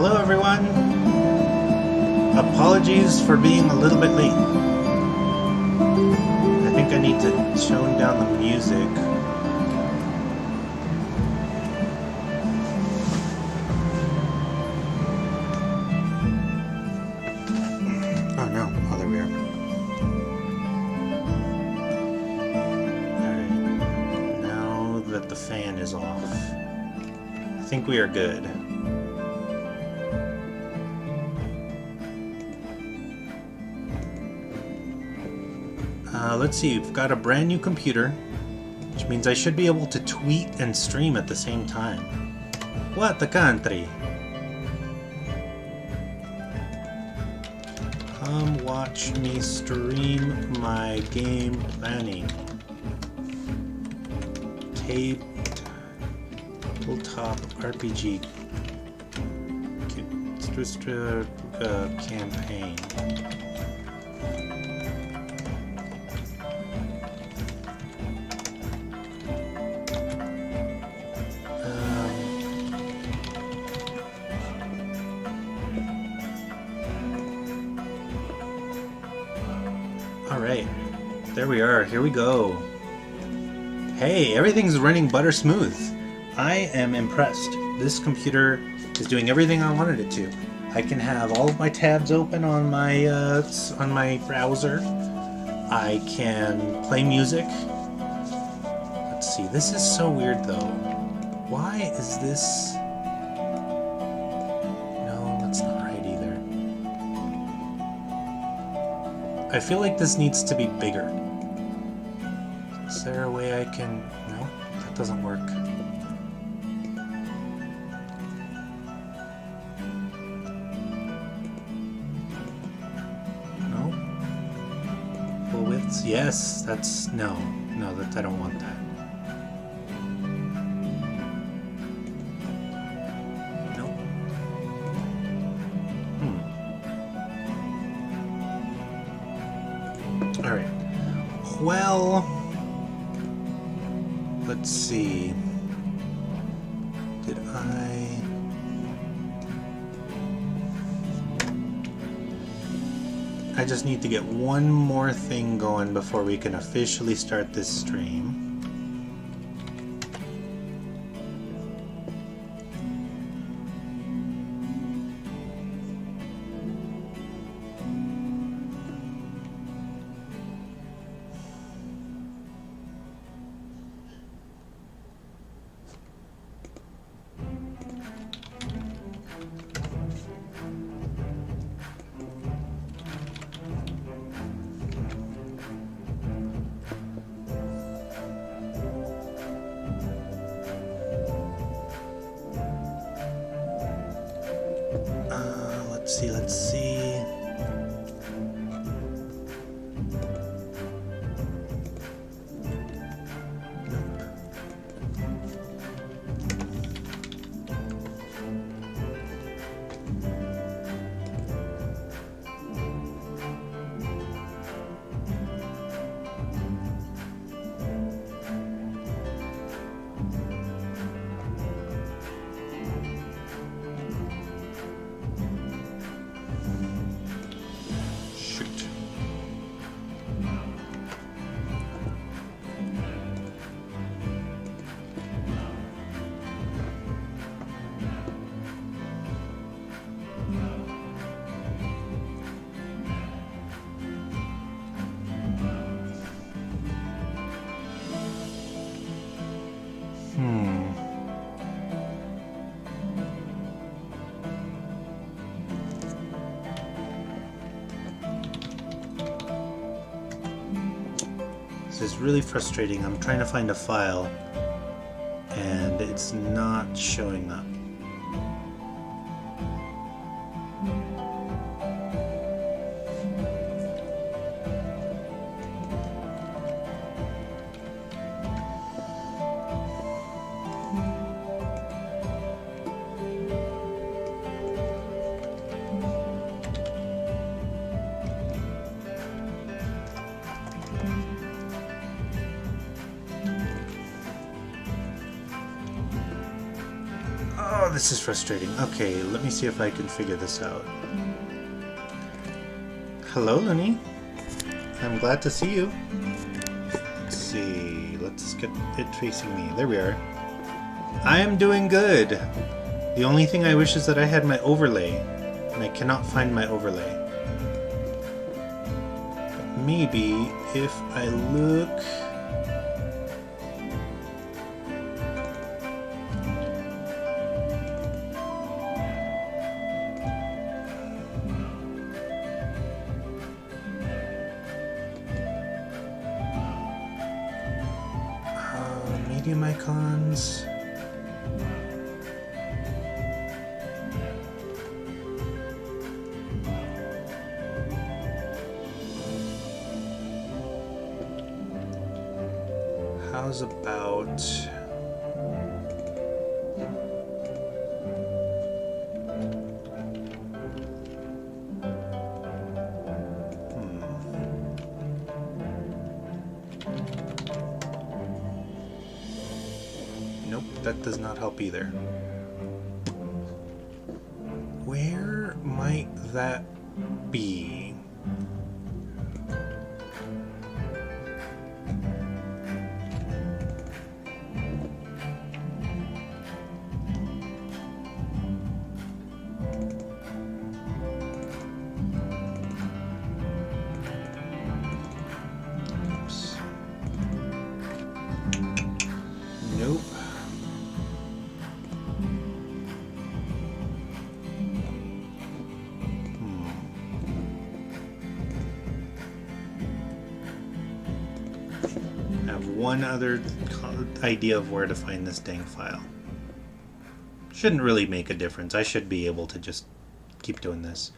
Hello everyone! Apologies for being a little bit late. I think I need to tone down the music. Oh no, oh there we are. Alright, now that the fan is off, I think we are good. Let's see, we've got a brand new computer, which means I should be able to tweet and stream at the same time. What the country? Come watch me stream my game planning. Tabletop RPG campaign. Alright, there we are, here we go. Hey, everything's running butter smooth. I am impressed. This computer is doing everything I wanted it to. I can have all of my tabs open on my browser. I can play music. Let's see, this is so weird though. Why is this... No, that's not right either. I feel like this needs to be bigger. Is there a way I can... No, that doesn't work. No? Full widths? Yes, that's... No, that I don't want that. Nope. Alright. Well... Let's see. Did I just need to get one more thing going before we can officially start this stream. Let's see. This is really frustrating. I'm trying to find a file and it's not showing up. this is frustrating. Okay, let me see if I can figure this out. Hello, Looney. I'm glad to see you. Let's see. Let's get it facing me. There we are. I am doing good. The only thing I wish is that I had my overlay, and I cannot find my overlay. But maybe if I look... medium icons. How's about... Nope, that does not help either. Where might that be? Oops. Nope. One other idea of where to find this dang file. Shouldn't really make a difference. I should be able to just keep doing this.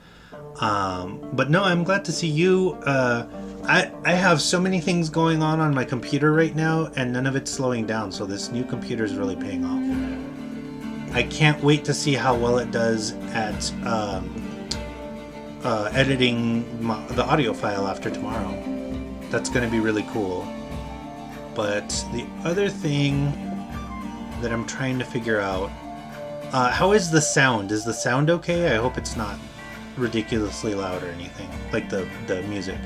But no, I'm glad to see you. I have so many things going on my computer right now, and none of it's slowing down, so this new computer is really paying off. I can't wait to see how well it does at editing the audio file after tomorrow. That's going to be really cool. But the other thing that I'm trying to figure out, how is the sound? Is the sound okay? I hope it's not ridiculously loud or anything, like the music.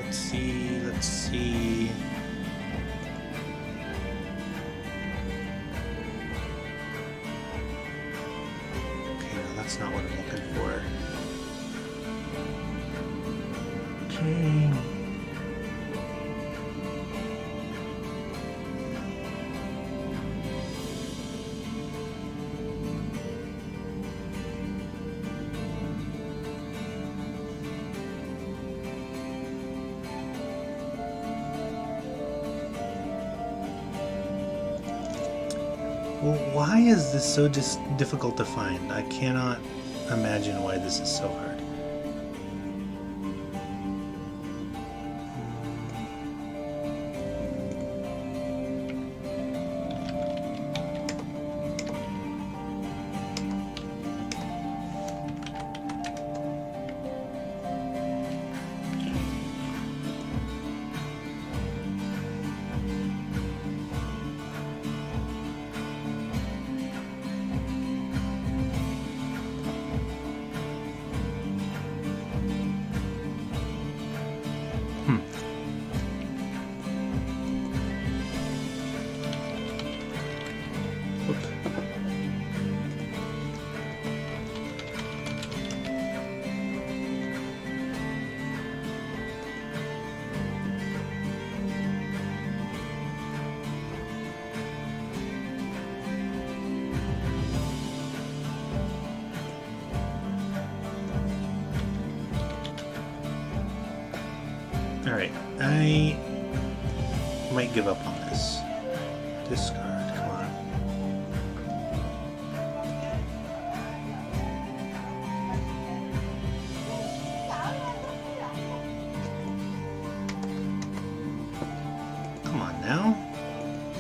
Let's see. Okay, no, that's not what I'm looking for. Okay. Well, why is this so difficult to find? I cannot imagine why this is so hard. Alright, I might give up on this. Discard, come on. Come on now.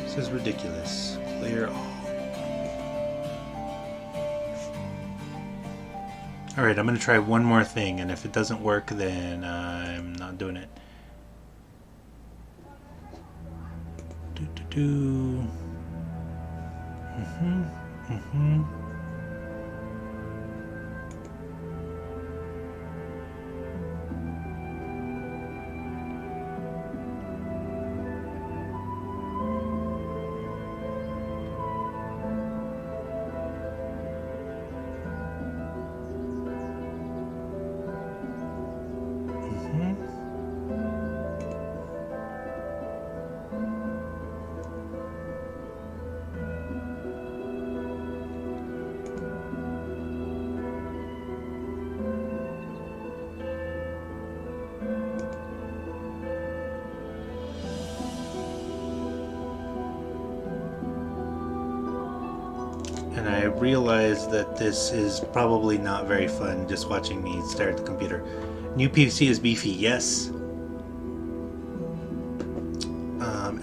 This is ridiculous. Clear all. Alright, I'm going to try one more thing, and if it doesn't work, then I'm not doing it. do. And I realize that this is probably not very fun just watching me stare at the computer. New PC is beefy, yes.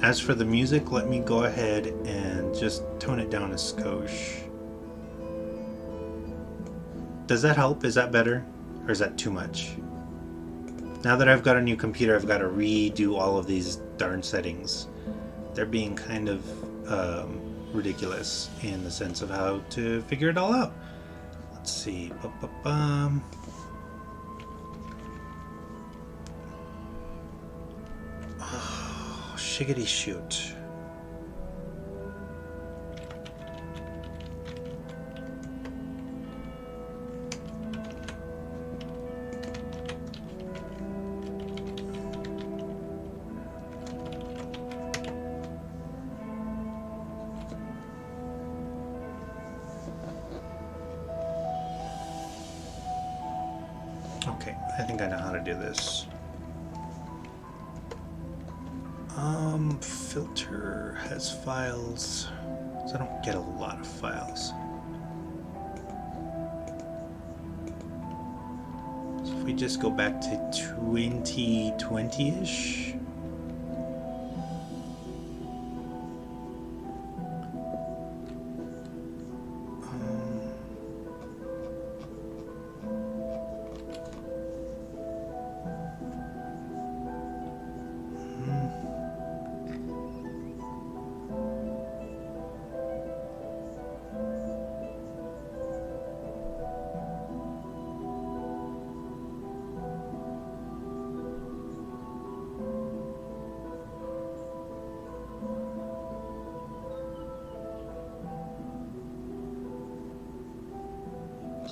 As for the music, let me go ahead and just tone it down a skosh. Does that help? Is that better? Or is that too much? Now that I've got a new computer, I've got to redo all of these darn settings. They're being kind of ridiculous in the sense of how to figure it all out. Let's see. Oh, shiggity shoot. Okay, I think I know how to do this. Filter has files, so I don't get a lot of files. So if we just go back to 2020-ish.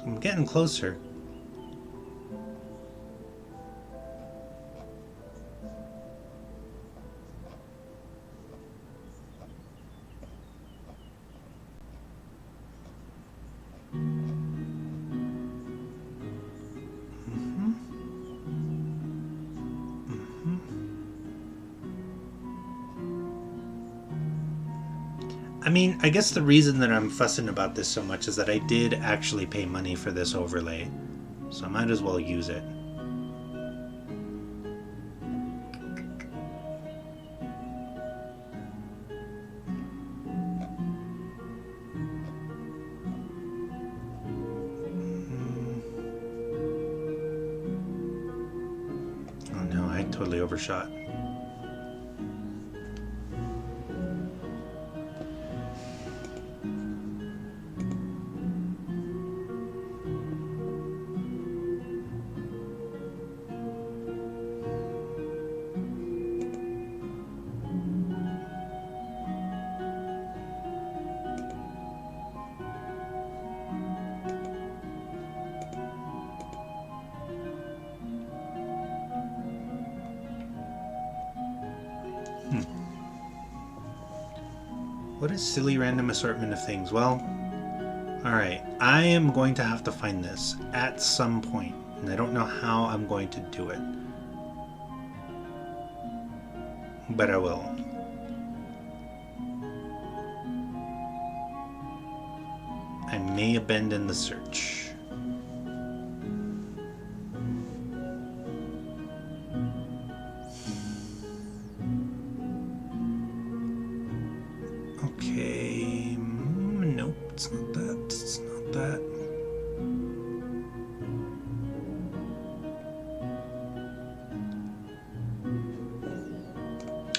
I'm getting closer. I mean, I guess the reason that I'm fussing about this so much is that I did actually pay money for this overlay, so I might as well use it. Oh no, I totally overshot. What is silly random assortment of things? Well, alright, I am going to have to find this at some point, and I don't know how I'm going to do it. But I will. I may abandon the search. Okay, nope, it's not that, it's not that.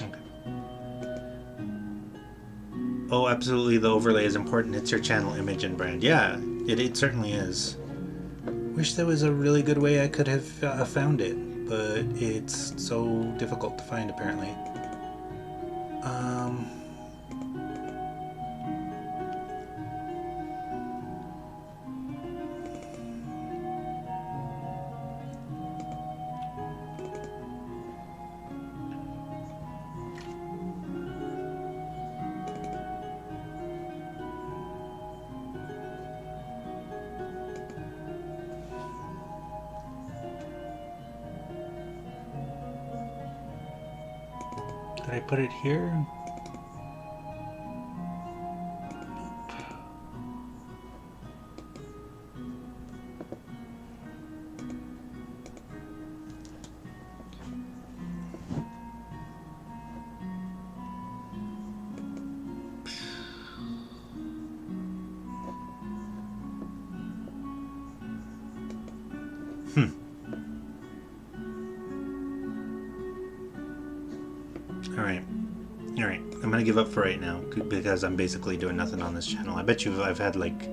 Okay. absolutely, the overlay is important. It's your channel image and brand. Yeah, it certainly is. Wish there was a really good way I could have found it, but it's so difficult to find apparently. Did I put it here? Alright, I'm gonna give up for right now because I'm basically doing nothing on this channel. I bet you I've had like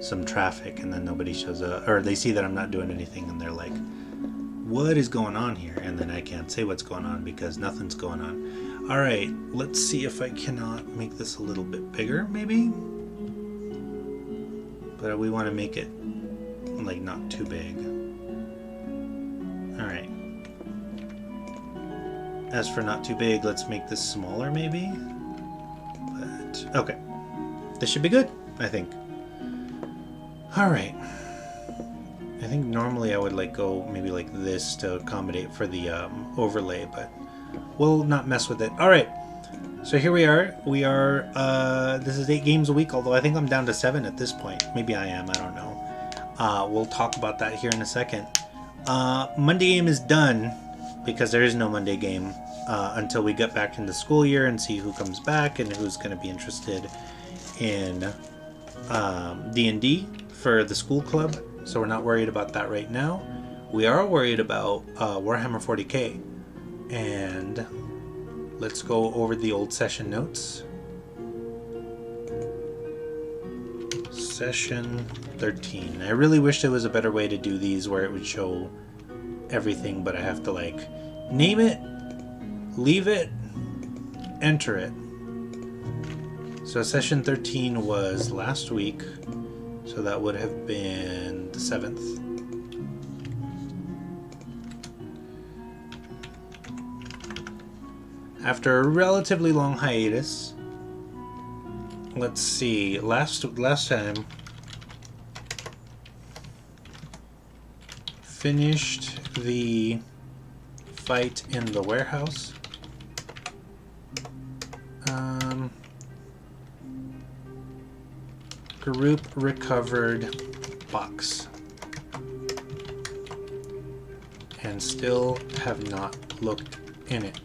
some traffic and then nobody shows up, or they see that I'm not doing anything and they're like, what is going on here? And then I can't say what's going on because nothing's going on. Alright, let's see if I cannot make this a little bit bigger maybe, but we want to make it like not too big. Alright. As for not too big, let's make this smaller maybe. But okay. This should be good, I think. Alright. I think normally I would like go maybe like this to accommodate for the overlay, but we'll not mess with it. Alright. So here we are. We are this is 8 games a week, although I think I'm down to 7 at this point. Maybe I am, I don't know. We'll talk about that here in a second. Monday game is done because there is no Monday game until we get back in the school year and see who comes back and who's going to be interested in D&D for the school club. So we're not worried about that right now. We are worried about Warhammer 40k. And let's go over the old session notes. Session 13. I really wish there was a better way to do these where it would show everything, but I have to like name it, leave it, enter it. So session 13 was last week, so that would have been the 7th. After a relatively long hiatus, let's see, last time finished the fight in the warehouse. Group recovered box and still have not looked in it.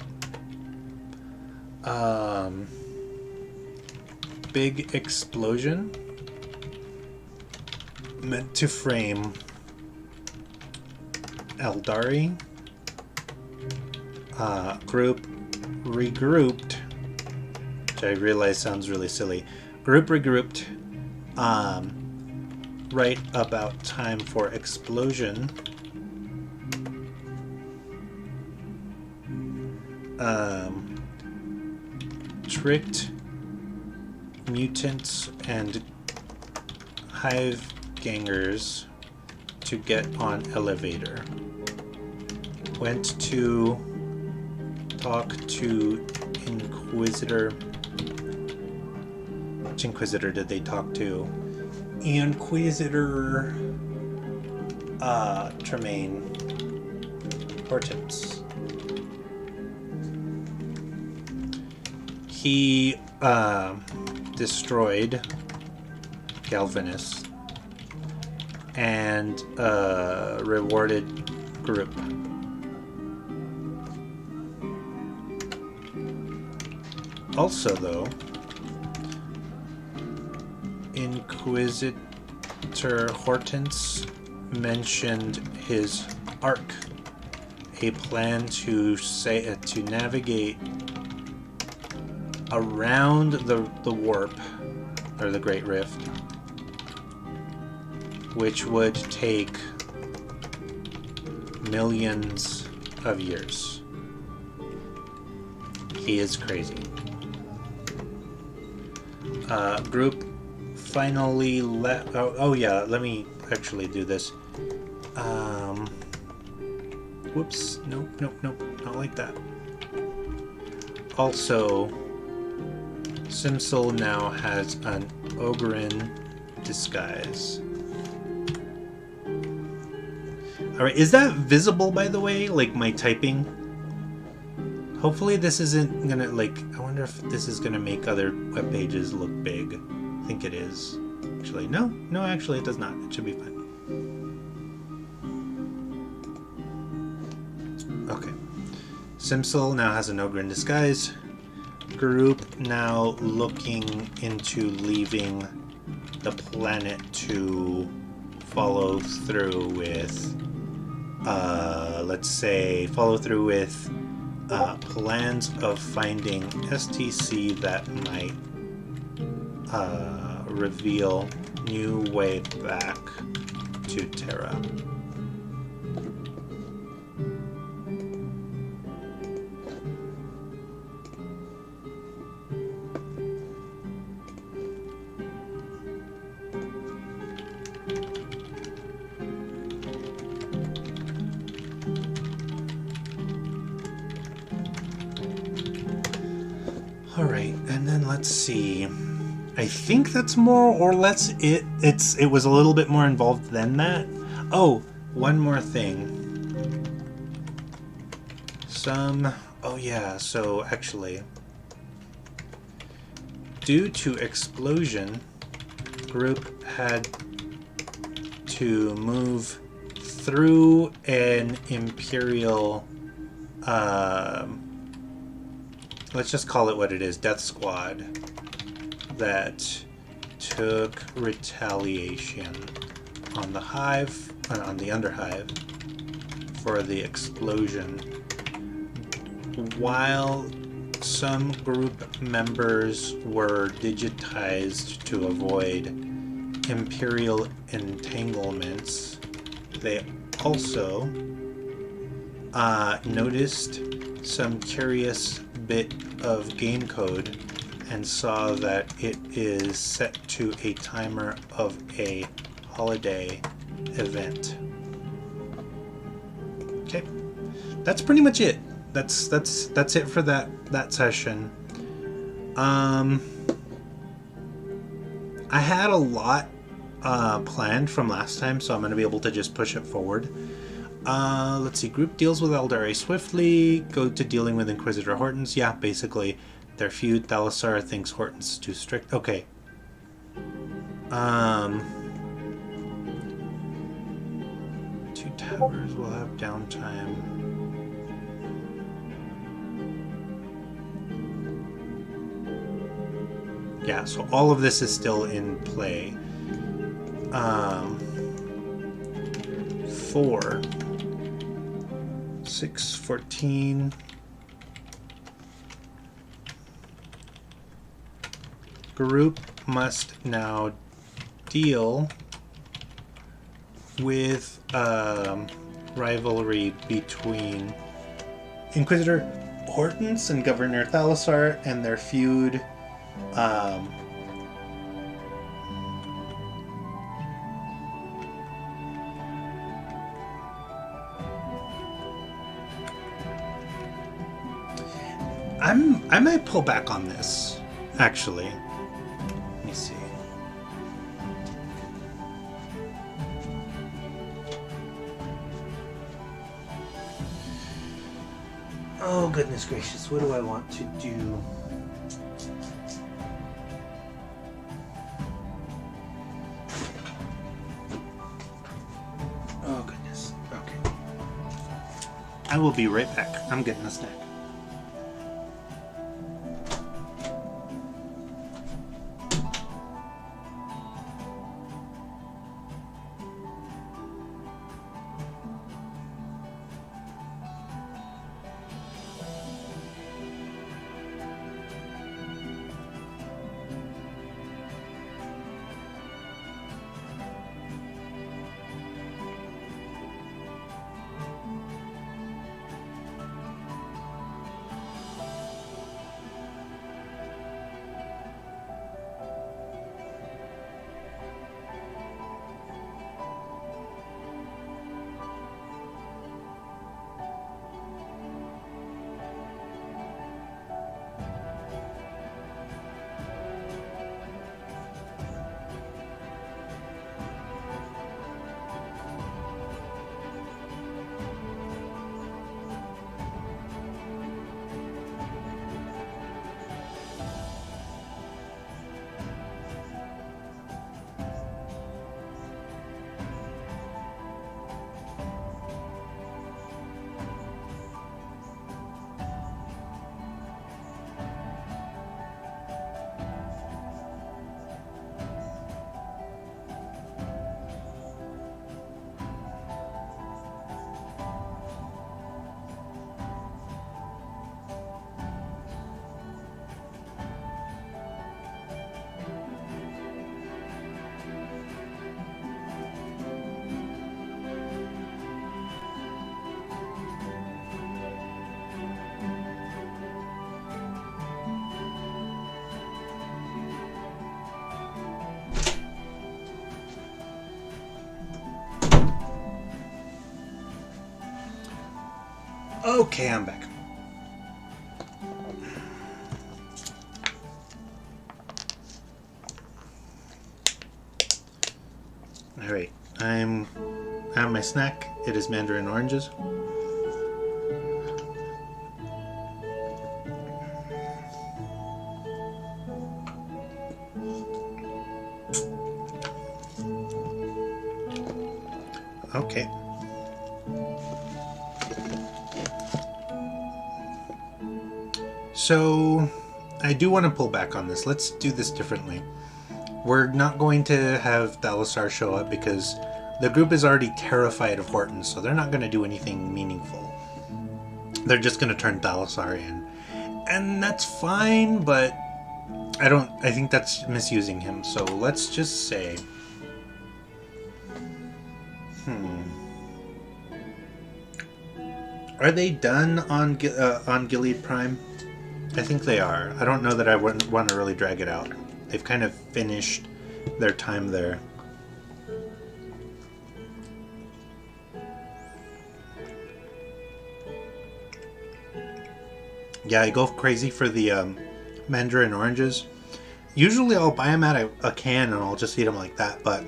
Big explosion meant to frame Eldari. Group regrouped, which I realize sounds really silly. Group regrouped right about time for explosion. Tricked mutants and hive gangers to get on elevator. Went to talk to Inquisitor. Which Inquisitor did they talk to? Inquisitor Tremaine Hortense. He destroyed Galvanus and rewarded group. Also, though, Inquisitor Hortense mentioned his arc, a plan to navigate around the warp, or the Great Rift, which would take millions of years. He is crazy. Group finally left. Oh yeah, let me actually do this. Whoops. Nope, not like that. Also, Simsel now has an Ogryn disguise. Alright, is that visible, by the way? Like, my typing? Hopefully this isn't gonna, like... I wonder if this is gonna make other web pages look big. I think it is. Actually, no, actually it does not. It should be fine. Okay. Simsel now has an Ogryn disguise. Group now looking into leaving the planet to follow through with, plans of finding STC that might reveal new way back to Terra. Alright, and then let's see. I think that's more or less it. It was a little bit more involved than that. Oh, one more thing. Oh yeah, so actually, due to explosion, group had to move through an Imperial, let's just call it what it is, death squad that took retaliation on the hive, on the underhive for the explosion. While some group members were digitized to avoid Imperial entanglements, they also noticed some curious bit of game code and saw that it is set to a timer of a holiday event. Okay, that's pretty much it. That's it for that session. I had a lot planned from last time, so I'm going to be able to just push it forward. Let's see. Group deals with Eldari swiftly. Go to dealing with Inquisitor Hortons. Yeah, basically. Their feud. Thalassar thinks Hortons is too strict. Okay. Two towers will have downtime. Yeah, so all of this is still in play. 4, 6, 14. Group must now deal with rivalry between Inquisitor Hortons and Governor Thalassar and their feud. I might pull back on this, actually. Let me see. Oh, goodness gracious. What do I want to do? Oh, goodness. Okay. I will be right back. I'm getting a snack. Okay, I'm back. Alright, I'm at my snack. It is mandarin oranges. Okay. So, I do want to pull back on this. Let's do this differently. We're not going to have Thalassar show up because the group is already terrified of Horton, so they're not going to do anything meaningful. They're just going to turn Thalassar in. And that's fine, but I think that's misusing him. So let's just say... Are they done on Gilead Prime? I think they are. I don't know that I wouldn't want to really drag it out. They've kind of finished their time there. Yeah, I go crazy for the mandarin oranges. Usually I'll buy them at a can and I'll just eat them like that, but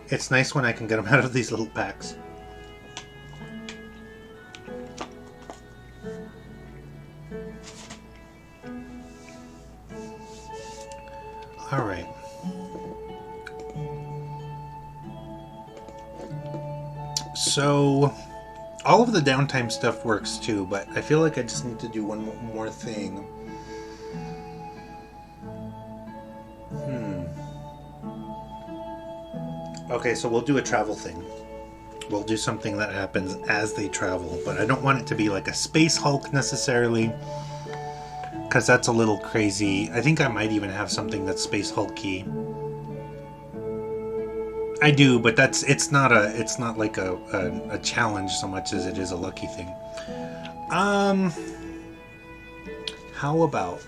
it's nice when I can get them out of these little packs. Alright. So, all of the downtime stuff works too, but I feel like I just need to do one more thing. Okay, so we'll do a travel thing. We'll do something that happens as they travel, but I don't want it to be like a Space Hulk necessarily, because that's a little crazy. I think I might even have something that's Space Hulky. I do, but it's not like a challenge so much as it is a lucky thing. How about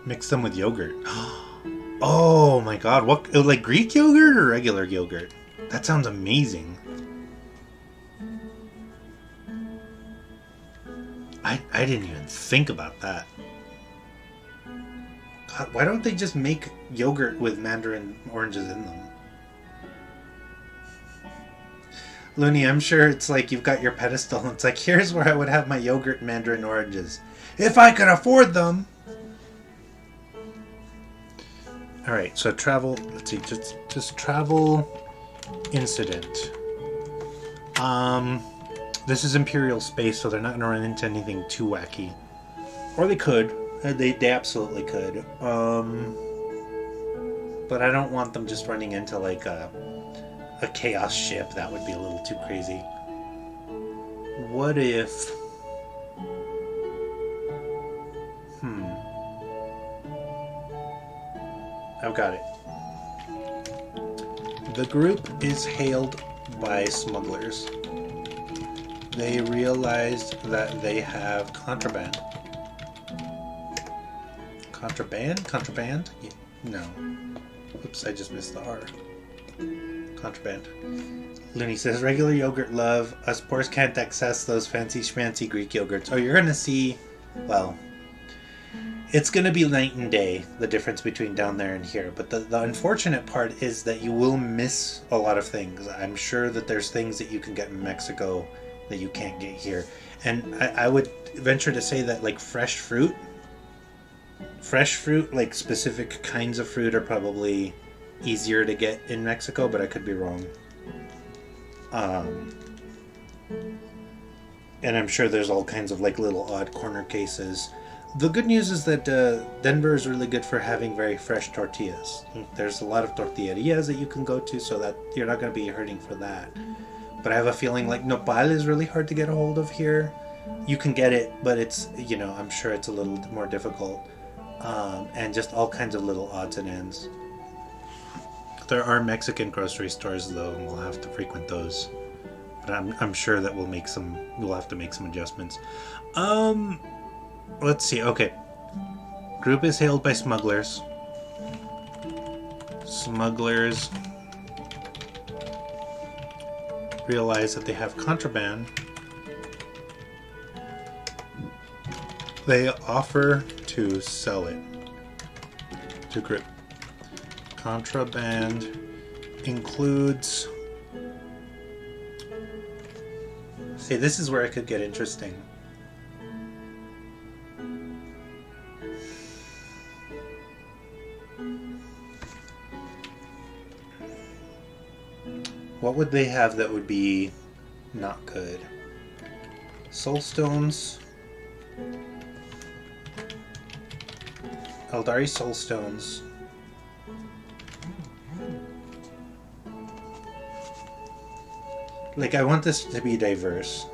mix them with yogurt? Oh my god, what, like Greek yogurt or regular yogurt? That sounds amazing. I didn't even think about that. God, why don't they just make yogurt with mandarin oranges in them? Looney, I'm sure it's like you've got your pedestal and it's like, here's where I would have my yogurt and mandarin oranges. If I could afford them! Alright, so travel, let's see, just travel incident. This is Imperial space, so they're not going to run into anything too wacky. Or they could. They absolutely could. But I don't want them just running into like a chaos ship. That would be a little too crazy. What if... I've got it. The group is hailed by smugglers. They realized that they have contraband. Contraband? Yeah. No. Oops, I just missed the R. Contraband. Looney says, regular yogurt love. Us poors can't access those fancy schmancy Greek yogurts. Oh, you're gonna see... Well... It's going to be night and day, the difference between down there and here. But the unfortunate part is that you will miss a lot of things. I'm sure that there's things that you can get in Mexico that you can't get here. And I would venture to say that, like, fresh fruit, like specific kinds of fruit are probably easier to get in Mexico, but I could be wrong. And I'm sure there's all kinds of, like, little odd corner cases. The good news is that Denver is really good for having very fresh tortillas. There's a lot of tortillerias that you can go to, so that you're not going to be hurting for that. But I have a feeling like nopal is really hard to get a hold of here. You can get it, but it's, you know, I'm sure it's a little more difficult. And just all kinds of little odds and ends. There are Mexican grocery stores, though, and we'll have to frequent those. But I'm sure that we'll have to make some adjustments. Let's see, okay. Group is hailed by smugglers. Smugglers realize that they have contraband, they offer to sell it to group. Contraband includes... See, this is where it could get interesting. What would they have that would be not good? Soul Stones. Eldari Soul Stones. Like, I want this to be diverse.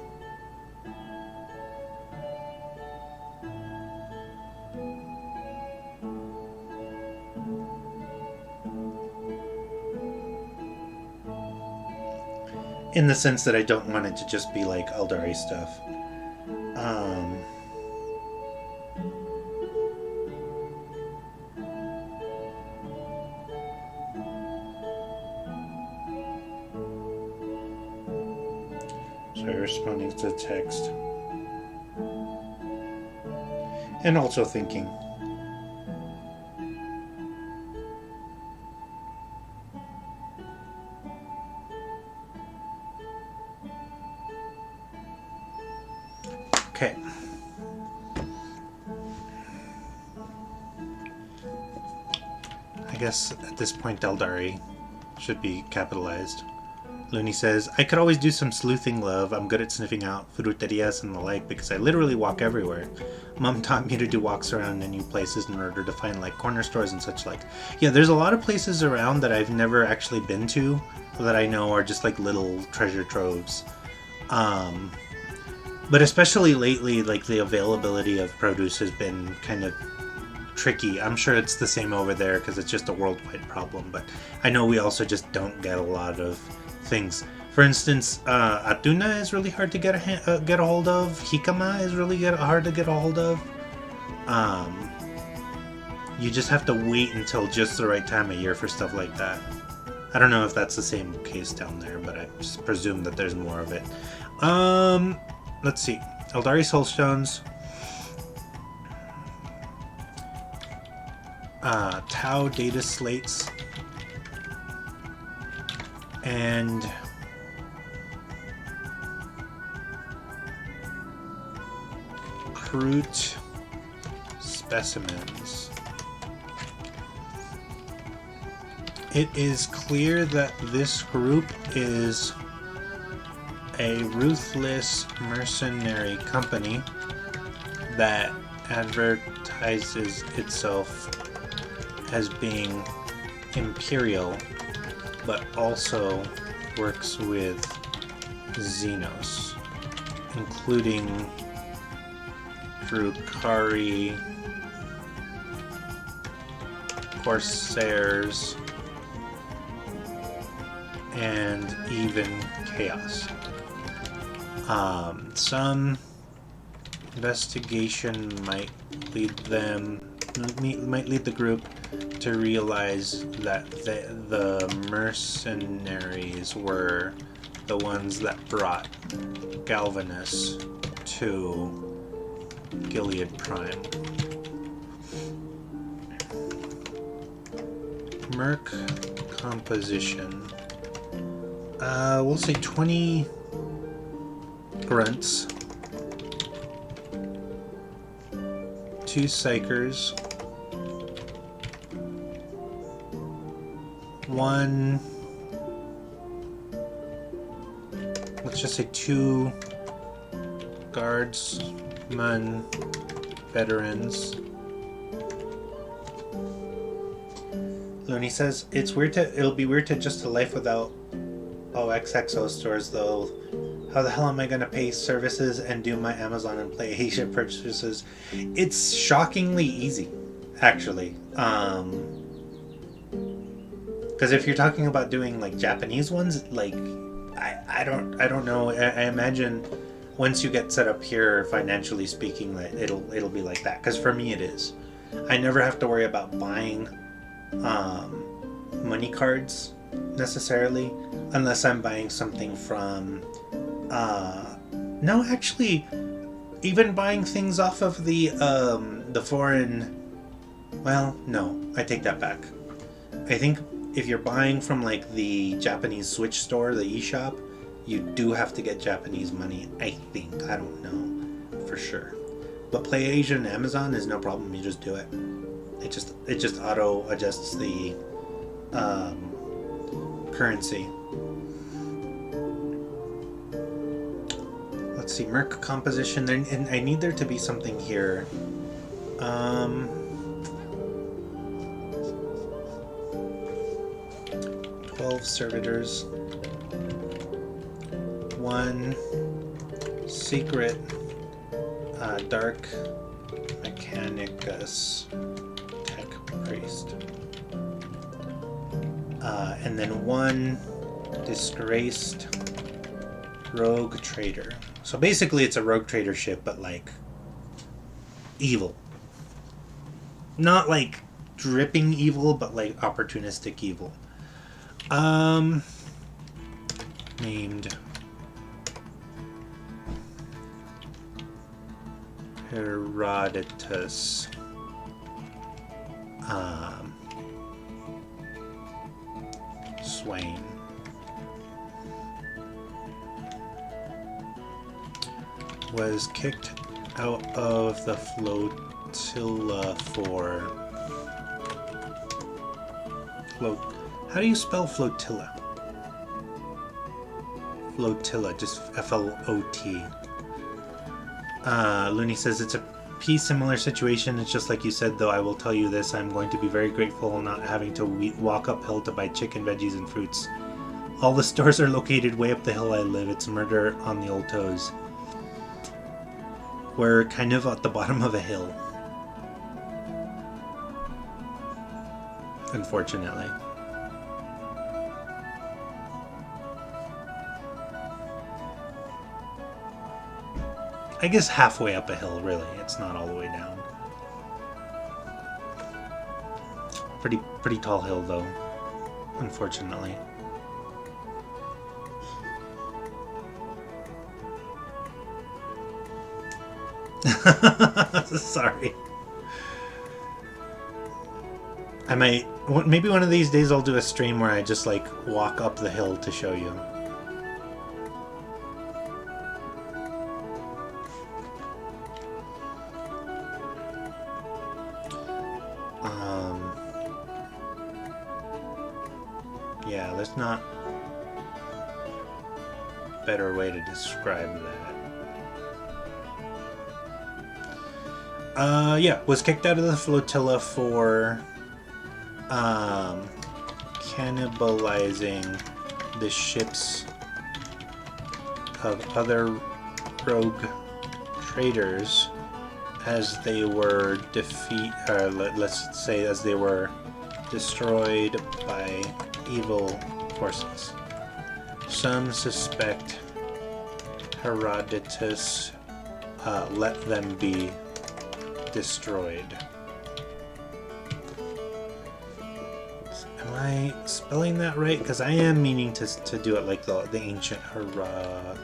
In the sense that I don't want it to just be like Eldari stuff. Sorry, responding to the text. And also thinking. Okay. I guess at this point Eldari should be capitalized. Looney says, I could always do some sleuthing, love. I'm good at sniffing out fruterias and the like because I literally walk everywhere. Mom taught me to do walks around in new places in order to find like corner stores and such like. Yeah, there's a lot of places around that I've never actually been to that I know are just like little treasure troves. But especially lately, like the availability of produce has been kind of tricky. I'm sure it's the same over there because it's just a worldwide problem, but I know we also just don't get a lot of things. For instance, Atuna is really hard to get a hold of. Hikama is really hard to get a hold of. You just have to wait until just the right time of year for stuff like that. I don't know if that's the same case down there, but I just presume that there's more of it. Let's see. Eldari Soulstones. Tau Data Slates. And Kroot Specimens. It is clear that this group is a ruthless mercenary company that advertises itself as being imperial, but also works with Xenos, including Drukhari, Corsairs, and even Chaos. Some investigation might lead the group to realize that the mercenaries were the ones that brought Galvanus to Gilead Prime. Merc composition. We'll say 20 grunts, 2 psychers, 1, let's just say 2 guardsmen, veterans. Looney says, it'll be weird to just a life without OXXO stores though. How the hell am I going to pay services and do my Amazon and Play Asia purchases? It's shockingly easy, actually. Because if you're talking about doing like Japanese ones, like I don't know. I imagine once you get set up here, financially speaking, that it'll be like that. Because for me, it is. I never have to worry about buying money cards necessarily, unless I'm buying something from no, actually, even buying things off of the foreign. Well, no, I take that back. I think if you're buying from like the Japanese Switch store, the eShop, you do have to get Japanese money. I think. I don't know for sure. But PlayAsia and Amazon is no problem. You just do it. It just auto adjusts the currency. Let's see, Merc composition. There, and I need there to be something here. 12 servitors. 1 secret dark mechanicus tech priest. And then 1 disgraced rogue trader. So basically it's a rogue trader ship, but like evil. Not like dripping evil, but like opportunistic evil. Named Herodotus. Swain. Was kicked out of the flotilla for How do you spell flotilla? Flotilla, just F-L-O-T. Looney says it's a similar situation. It's just like you said, though. I will tell you this: I'm going to be very grateful not having to walk uphill to buy chicken, veggies, and fruits. All the stores are located way up the hill I live. It's murder on the old toes. We're kind of at the bottom of a hill, unfortunately. I guess halfway up a hill, really. It's not all the way down. Pretty tall hill, though, unfortunately. Sorry. I might... Maybe one of these days I'll do a stream where I just, like, walk up the hill to show you. Yeah, there's not a better way to describe that. Yeah, was kicked out of the flotilla for cannibalizing the ships of other rogue traders as they were let's say as they were destroyed by evil forces. Some suspect Herodotus let them be destroyed. Am I spelling that right? Because I am meaning to do it like the ancient Herodotus.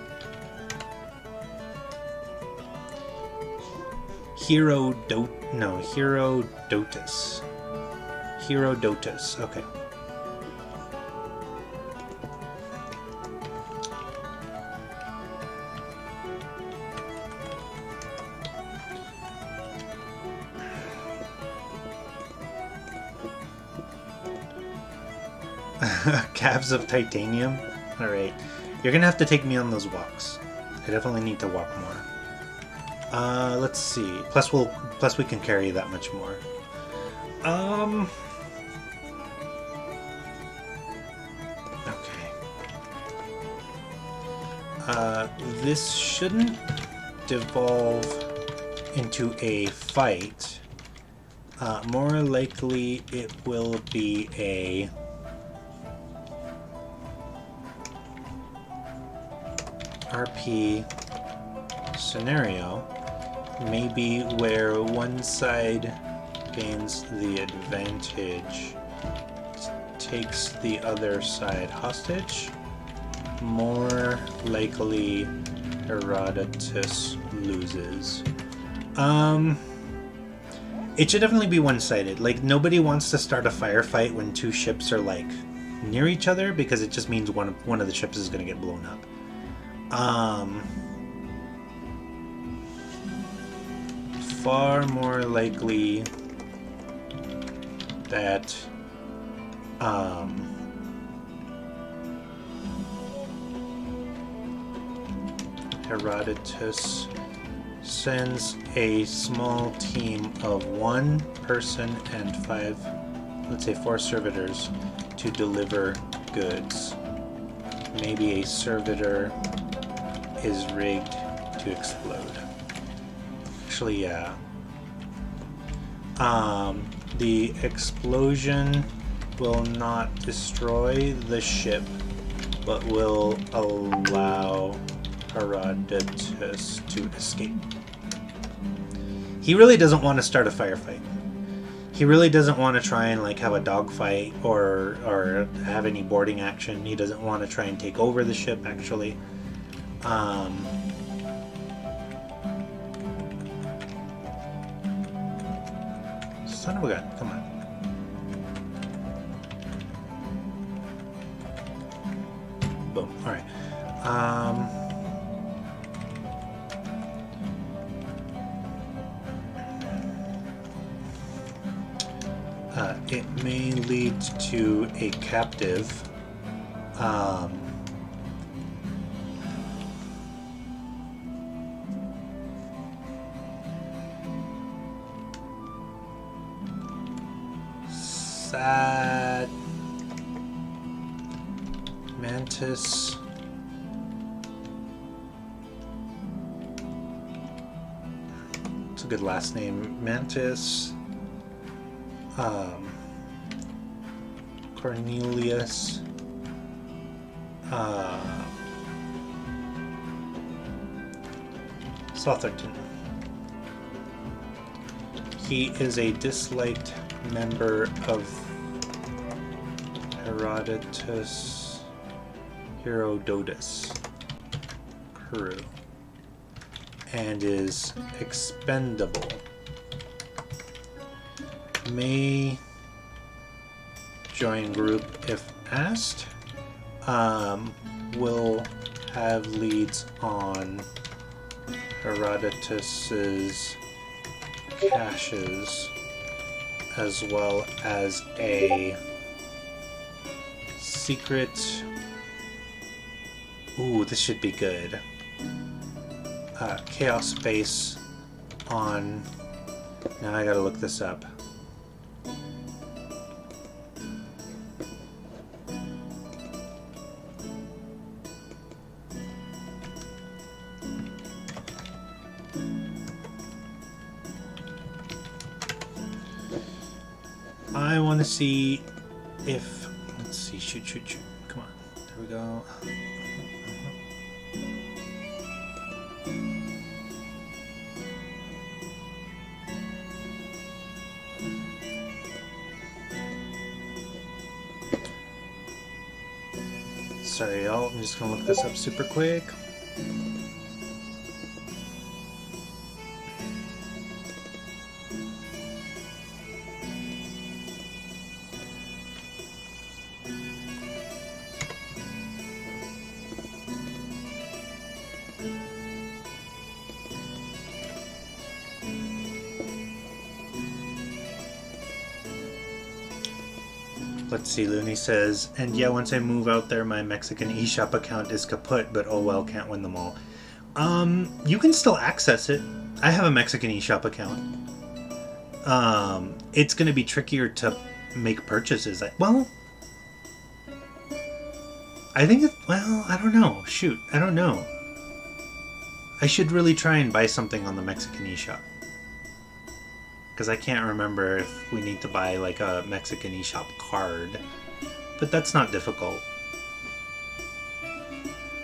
Herodotus. Okay. Calves of titanium? Alright. You're gonna have to take me on those walks. I definitely need to walk more. Let's see. Plus we can carry that much more. Okay. This shouldn't devolve into a fight. More likely it will be a RP scenario, maybe where one side gains the advantage takes the other side hostage, more likely Herodotus loses. It should definitely be one-sided. Like, nobody wants to start a firefight when two ships are, like, near each other, because it just means one of the ships is going to get blown up. Far more likely that Herodotus sends a small team of 1 person and 4 servitors to deliver goods. Maybe a servitor is rigged to explode. Actually, yeah. The explosion will not destroy the ship, but will allow Herodotus to escape. He really doesn't want to start a firefight. He really doesn't want to try and like have a dogfight or have any boarding action. He doesn't want to try and take over the ship, actually. Son of a gun, come on. Boom, alright. It may lead to a captive. Sad. Mantis. It's a good last name. Mantis. Cornelius. Sotherton. He is a disliked member of Herodotus crew and is expendable. May join group if asked. Will have leads on Herodotus's caches, as well as a secret. Ooh, this should be good. Chaos base on. Now I gotta look this up. I want to see if, let's see, shoot, come on, there we go. Sorry y'all, I'm just gonna look this up super quick. Let's see, Looney says, and yeah, once I move out there, my Mexican eShop account is kaput, but oh well, can't win them all. You can still access it. I have a Mexican eShop account. It's going to be trickier to make purchases. Well, I think well, I don't know. Shoot, I don't know. I should really try and buy something on the Mexican eShop. Because I can't remember if we need to buy like a Mexican eShop card, but that's not difficult.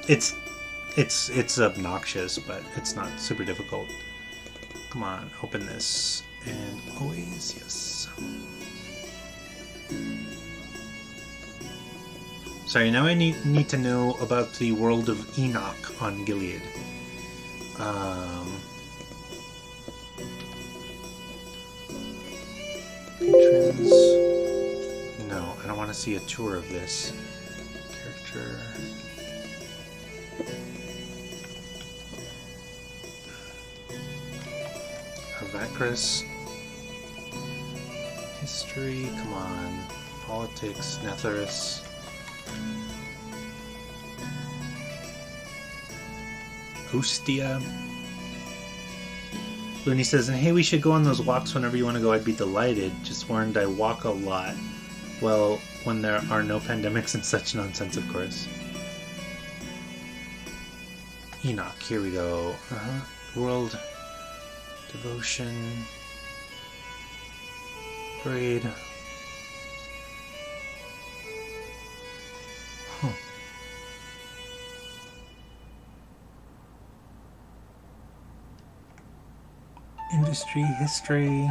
It's obnoxious, but it's not super difficult. Come on, open this, and always yes. Sorry, now I need to know about the world of Enoch on Gilead. Patrons. No, I don't want to see a tour of this. Character. Avacris. History, come on. Politics, Netherus. Ostia. Looney says, hey, we should go on those walks whenever you want to go. I'd be delighted. Just warned I walk a lot. Well, when there are no pandemics and such nonsense, of course. Enoch, here we go. World Devotion. Braid. Huh. Industry, history.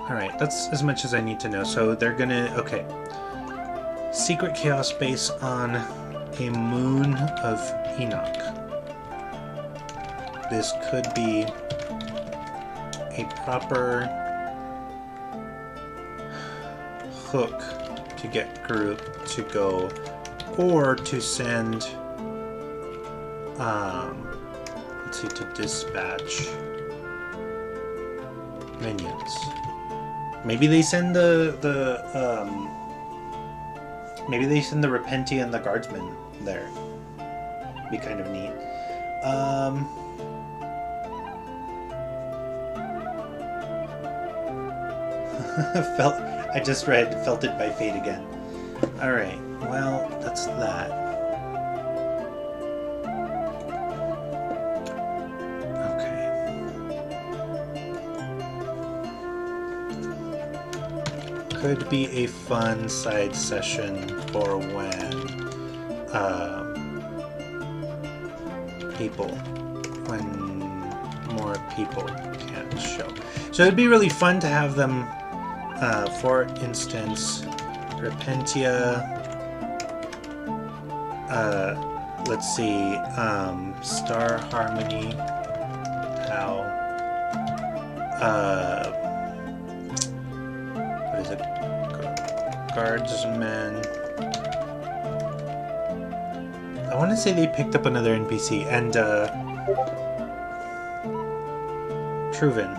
Alright, that's as much as I need to know. So they're gonna... Okay. Secret Chaos Base on a moon of Enoch. This could be a proper hook to get Groot to go, or to send, let's see, to dispatch minions. Maybe they send maybe they send the Repentia and the Guardsmen there. Be kind of neat. I just read Felted by Fate again. Alright, well, that's that. Okay. Could be a fun side session for when more people can show. So it'd be really fun to have them, for instance, Repentia, let's see, Star Harmony, how, what is it, Guardsmen, I want to say they picked up another NPC, and, Truven.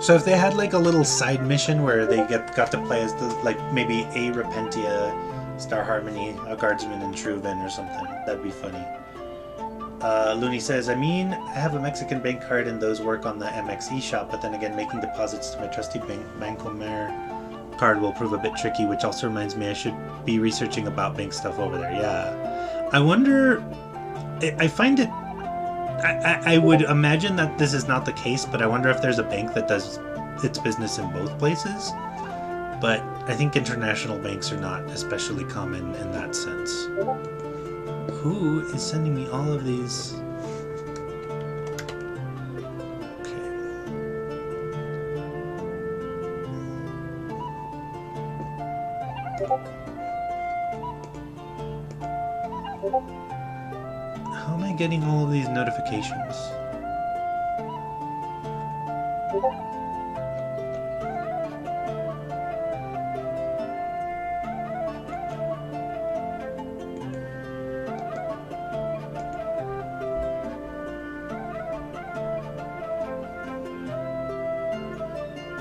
So if they had like a little side mission where they got to play as the, like, maybe a Repentia, Star Harmony, a Guardsman, and Truven or something, that'd be funny. Looney says, I mean, I have a Mexican bank card and those work on the MXE shop, but then again, making deposits to my trusty Bancomer card will prove a bit tricky, which also reminds me I should be researching about bank stuff over there. Yeah. I wonder, I find it, I would imagine that this is not the case, but I wonder if there's a bank that does its business in both places. But I think international banks are not especially common in that sense. Who is sending me all of these? How am I getting all of these notifications?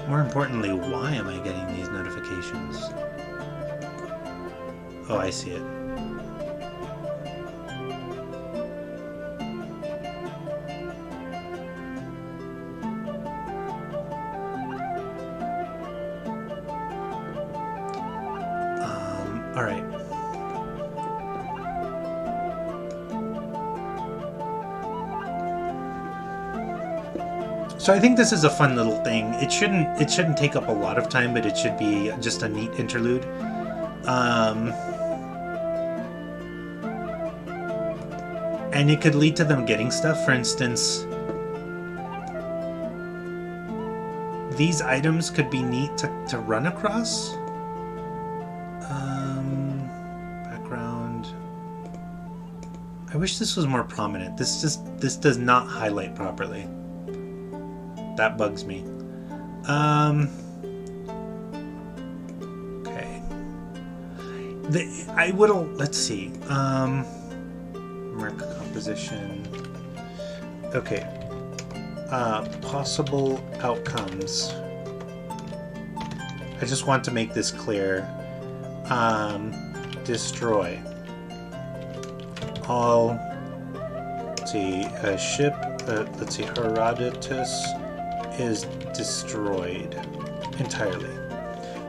More importantly, why am I getting these notifications? Oh, I see it. All right. So I think this is a fun little thing. It shouldn't take up a lot of time, but it should be just a neat interlude. And it could lead to them getting stuff. For instance, these items could be neat to run across. Background. I wish this was more prominent. This does not highlight properly. That bugs me. Okay. Let's see. Mark composition. Okay. Possible outcomes. I just want to make this clear. Destroy. All. Let's see. A ship. Let's see. Herodotus is destroyed entirely.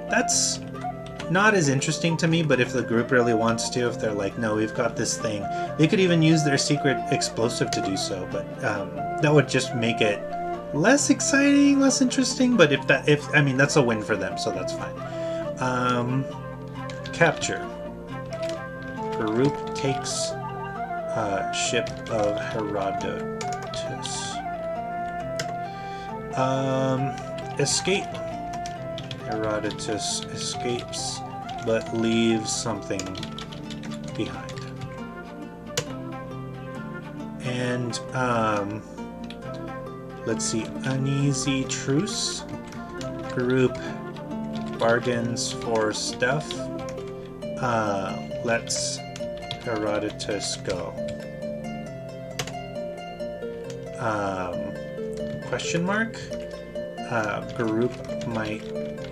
That's not as interesting to me, but if the group really wants to, if they're like, no, we've got this thing, they could even use their secret explosive to do so, but that would just make it less exciting, less interesting, but I mean, that's a win for them, so that's fine. Capture. Group takes ship of Herodotus. Escape. Herodotus escapes, but leaves something behind. And, let's see, uneasy truce. Group bargains for stuff. Let's Herodotus go. Question mark? Group might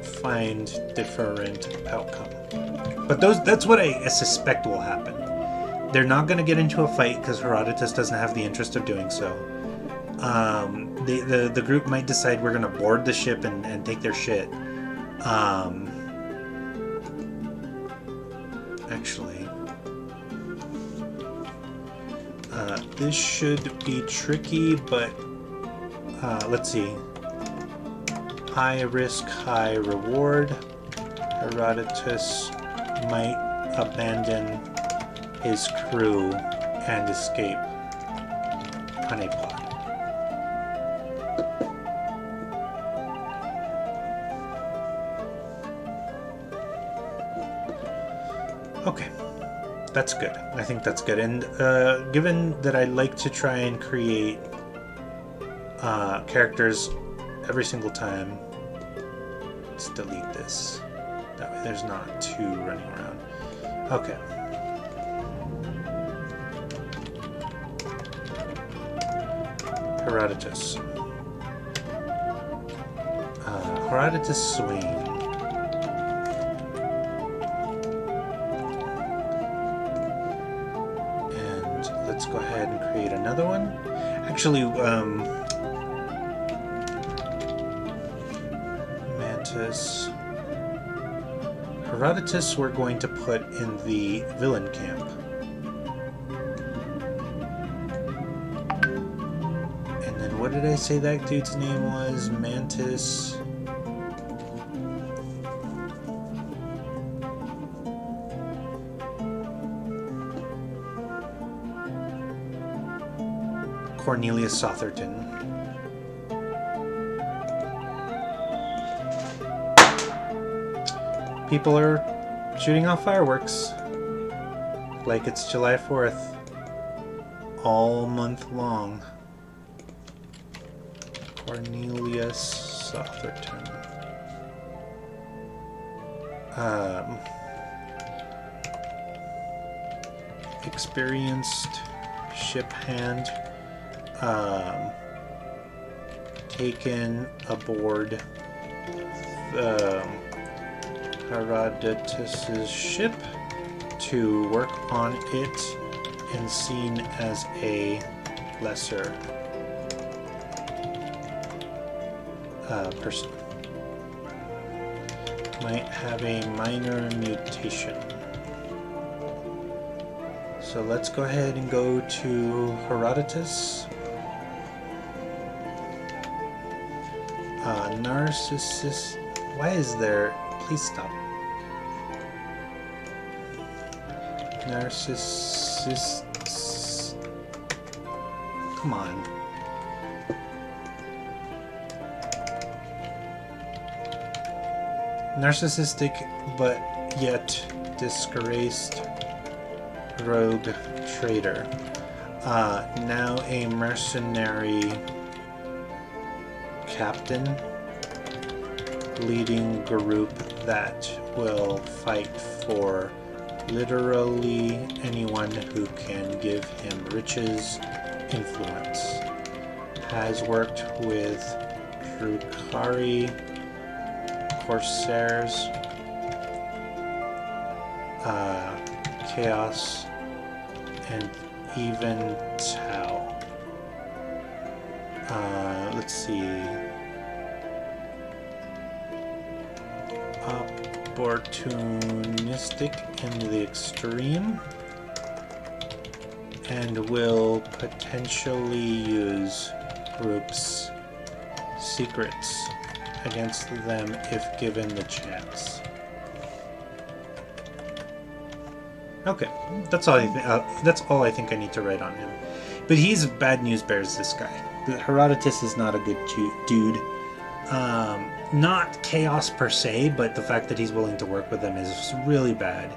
find different outcome. But that's what I suspect will happen. They're not going to get into a fight because Herodotus doesn't have the interest of doing so. The group might decide we're going to board the ship and take their shit. Actually, this should be tricky, but let's see. High risk, high reward. Herodotus might abandon his crew and escape on a pod. Okay, that's good. I think that's good. And given that I like to try and create characters every single time, let's delete this. That way there's not two running around. Okay. Herodotus. Herodotus Swain. And let's go ahead and create another one. Actually, Mantis. Herodotus we're going to put in the villain camp. And then what did I say that dude's name was? Mantis. Cornelius Sotherton. People are shooting off fireworks like it's July 4th all month long. Cornelius Sotherton. Experienced ship hand. Taken aboard Herodotus's ship to work on it and seen as a lesser person. Might have a minor mutation. So let's go ahead and go to Herodotus. Narcissus. Why is there? Please stop. Narcissus. Come on. Narcissistic, but yet disgraced rogue trader. Now a mercenary captain leading group that will fight for literally anyone who can give him riches, influence. Has worked with Drukhari, Corsairs, Chaos, and even Tau. Let's see. Opportunistic in the extreme, and will potentially use groups' secrets against them if given the chance. Okay, that's all. That's all I think I need to write on him. But he's bad news bears. This guy, Herodotus, is not a good dude. Not chaos per se, but the fact that he's willing to work with them is really bad.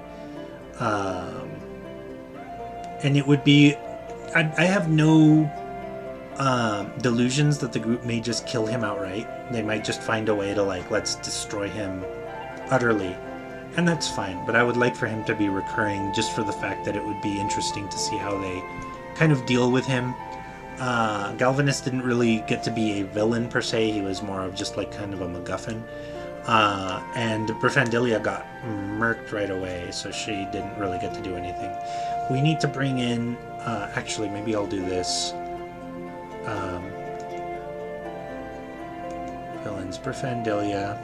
And it would be. I have no delusions that the group may just kill him outright. They might just find a way to let's destroy him utterly. And that's fine, but I would like for him to be recurring just for the fact that it would be interesting to see how they kind of deal with him. Galvanus didn't really get to be a villain per se, he was more of just kind of a MacGuffin. And Briffandilia got murked right away, so she didn't really get to do anything. We need to bring in, actually maybe I'll do this. Villains, Briffandilia.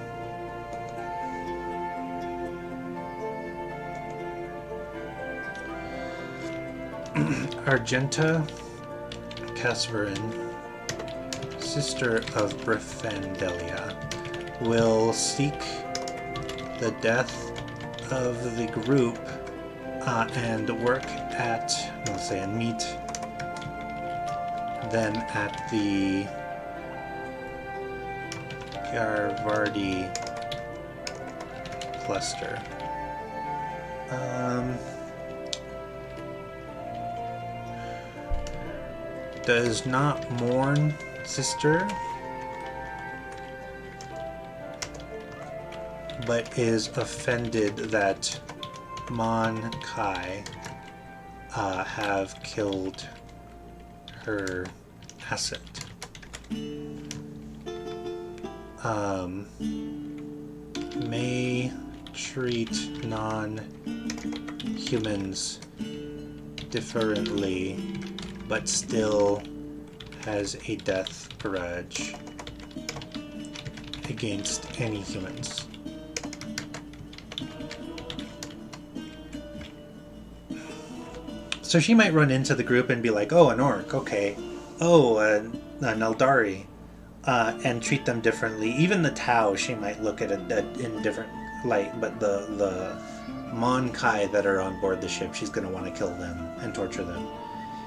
Argenta Casverin, sister of Briffandilia, will seek the death of the group and work at, let's say, and meet them at the Garvardi cluster. Does not mourn sister, but is offended that Mon Kai have killed her asset. May treat non-humans differently, but still has a death grudge against any humans. So she might run into the group and be like, oh, an orc, okay. Oh, an Eldari, and treat them differently. Even the Tau, she might look at it in different light, but the Mon Kai that are on board the ship, she's going to want to kill them and torture them.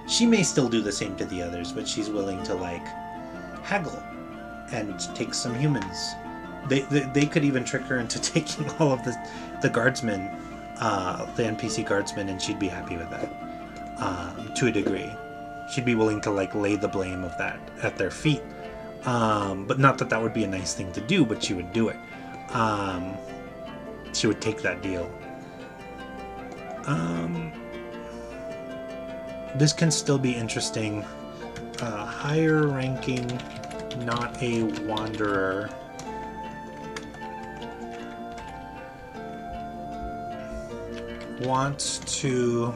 She may still do the same to the others, but she's willing to haggle and take some humans. They could even trick her into taking all of the guardsmen, the NPC guardsmen, and she'd be happy with that to a degree. She'd be willing to lay the blame of that at their feet, but not that would be a nice thing to do, but she would do it. She would take that deal. This can still be interesting. Higher ranking, not a wanderer. Wants to...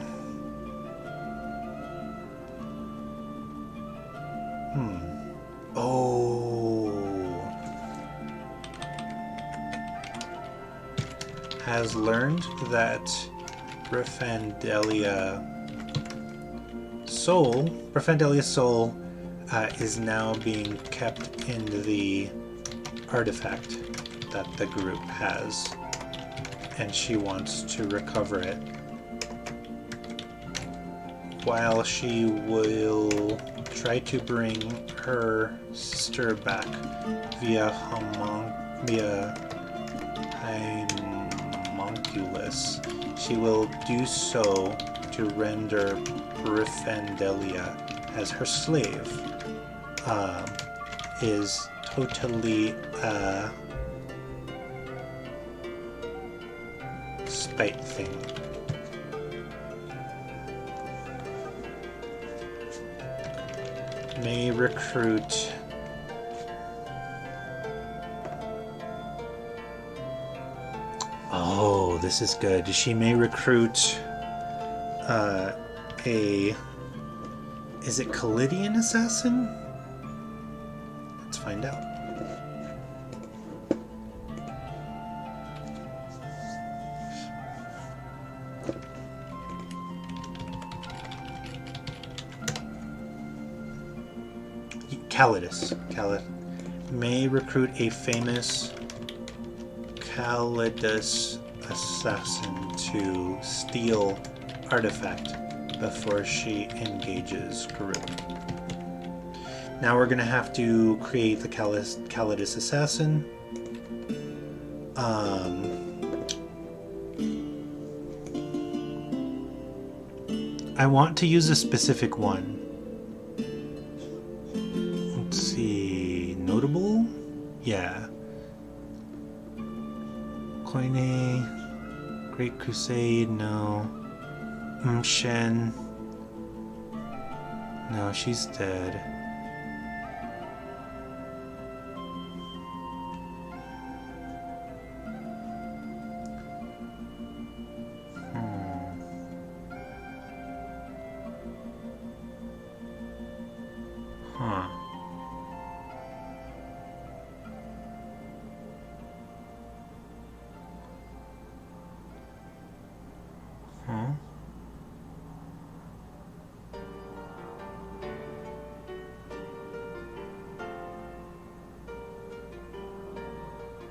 Oh. Has learned that Brifandelia's soul is now being kept in the artifact that the group has, and she wants to recover it. While she will try to bring her sister back via homunculus, she will do so to render Gryffindor as her slave. Is totally spite thing. May recruit oh, this is good. She may recruit is it Callidian assassin? Let's find out. Calidus may recruit a famous Calidus assassin to steal artifact before she engages group. Now we're gonna have to create the Calidus assassin. I want to use a specific one. Let's see, notable? Yeah. Koine, Great Crusade, no. Shen. No, she's dead. Huh.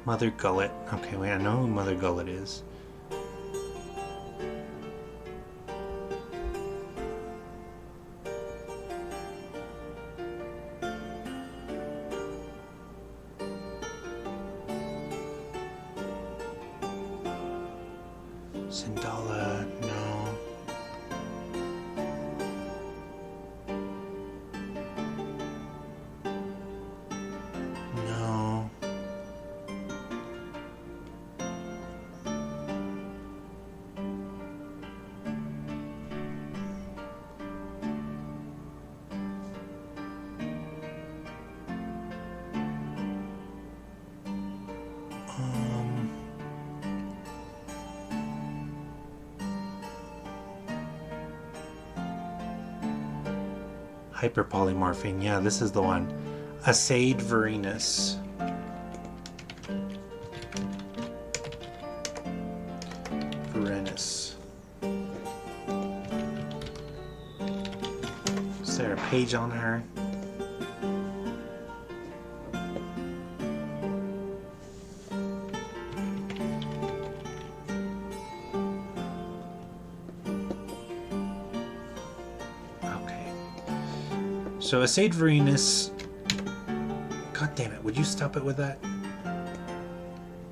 Mother Gullet. Okay, wait, I know who Mother Gullet is. Sindala, no. No. Hyperpolymorphing, yeah, this is the one. Asaid Varinus. Is there a page on her? So Asaid Varinus. God damn it, would you stop it with that?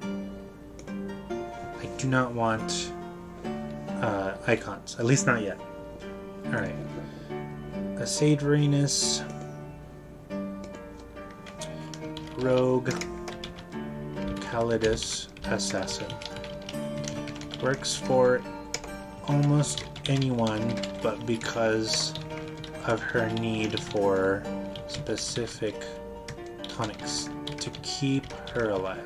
I do not want icons, at least not yet. Alright. Asaid Varinus. Rogue Calidus Assassin. Works for almost anyone, but because of her need for specific tonics to keep her alive.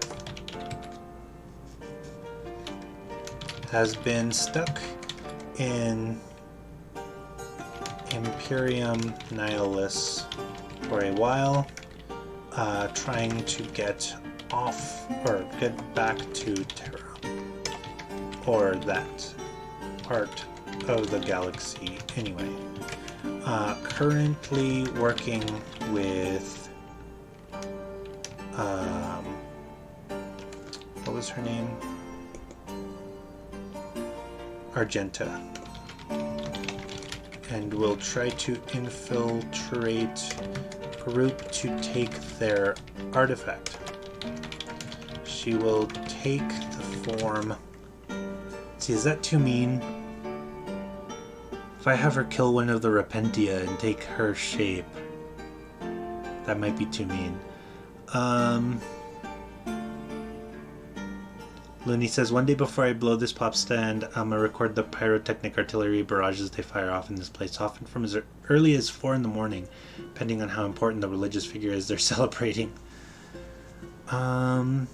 Has been stuck in Imperium Nihilus for a while, trying to get off or get back to Terra, or that part of the galaxy anyway. Currently working with What was her name? Argenta. And we'll try to infiltrate a group to take their artifact. She will take the form... See, is that too mean? If I have her kill one of the Repentia and take her shape, that might be too mean. Looney says, one day before I blow this pop stand, I'm gonna record the pyrotechnic artillery barrages they fire off in this place, often from as early as 4 in the morning, depending on how important the religious figure is they're celebrating. Let's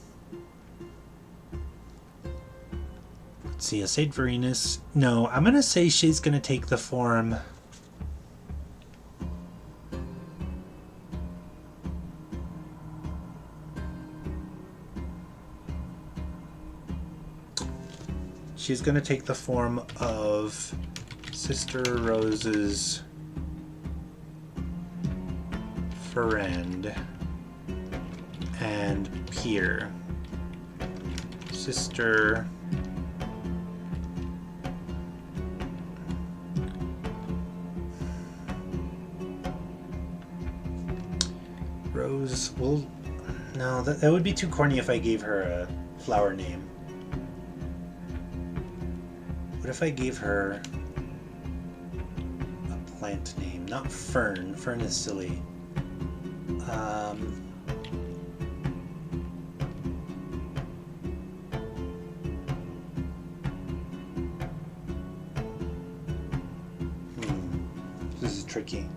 see, Saint Varenus. No, I'm gonna say she's gonna take the form. She's going to take the form of Sister Rose's friend and peer. Sister Rose. Well, no, that would be too corny if I gave her a flower name. What if I gave her a plant name? Not Fern. Fern is silly. This is tricky.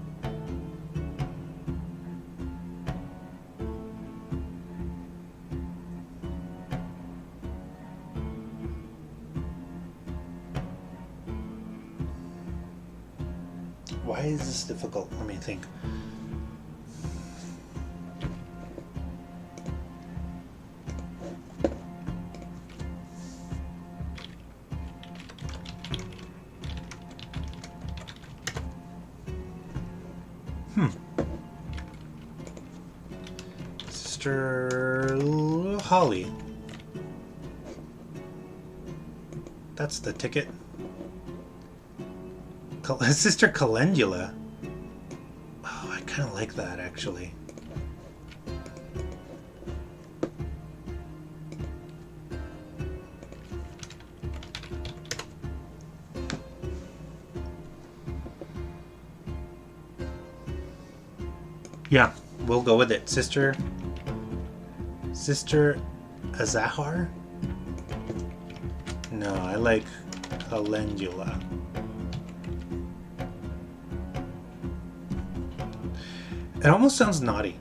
Why is this difficult? Let me think. Sister Holly. That's the ticket. Sister Calendula. Oh, I kind of like that, actually. Yeah, we'll go with it. Sister Azahar? No, I like Calendula. It almost sounds naughty.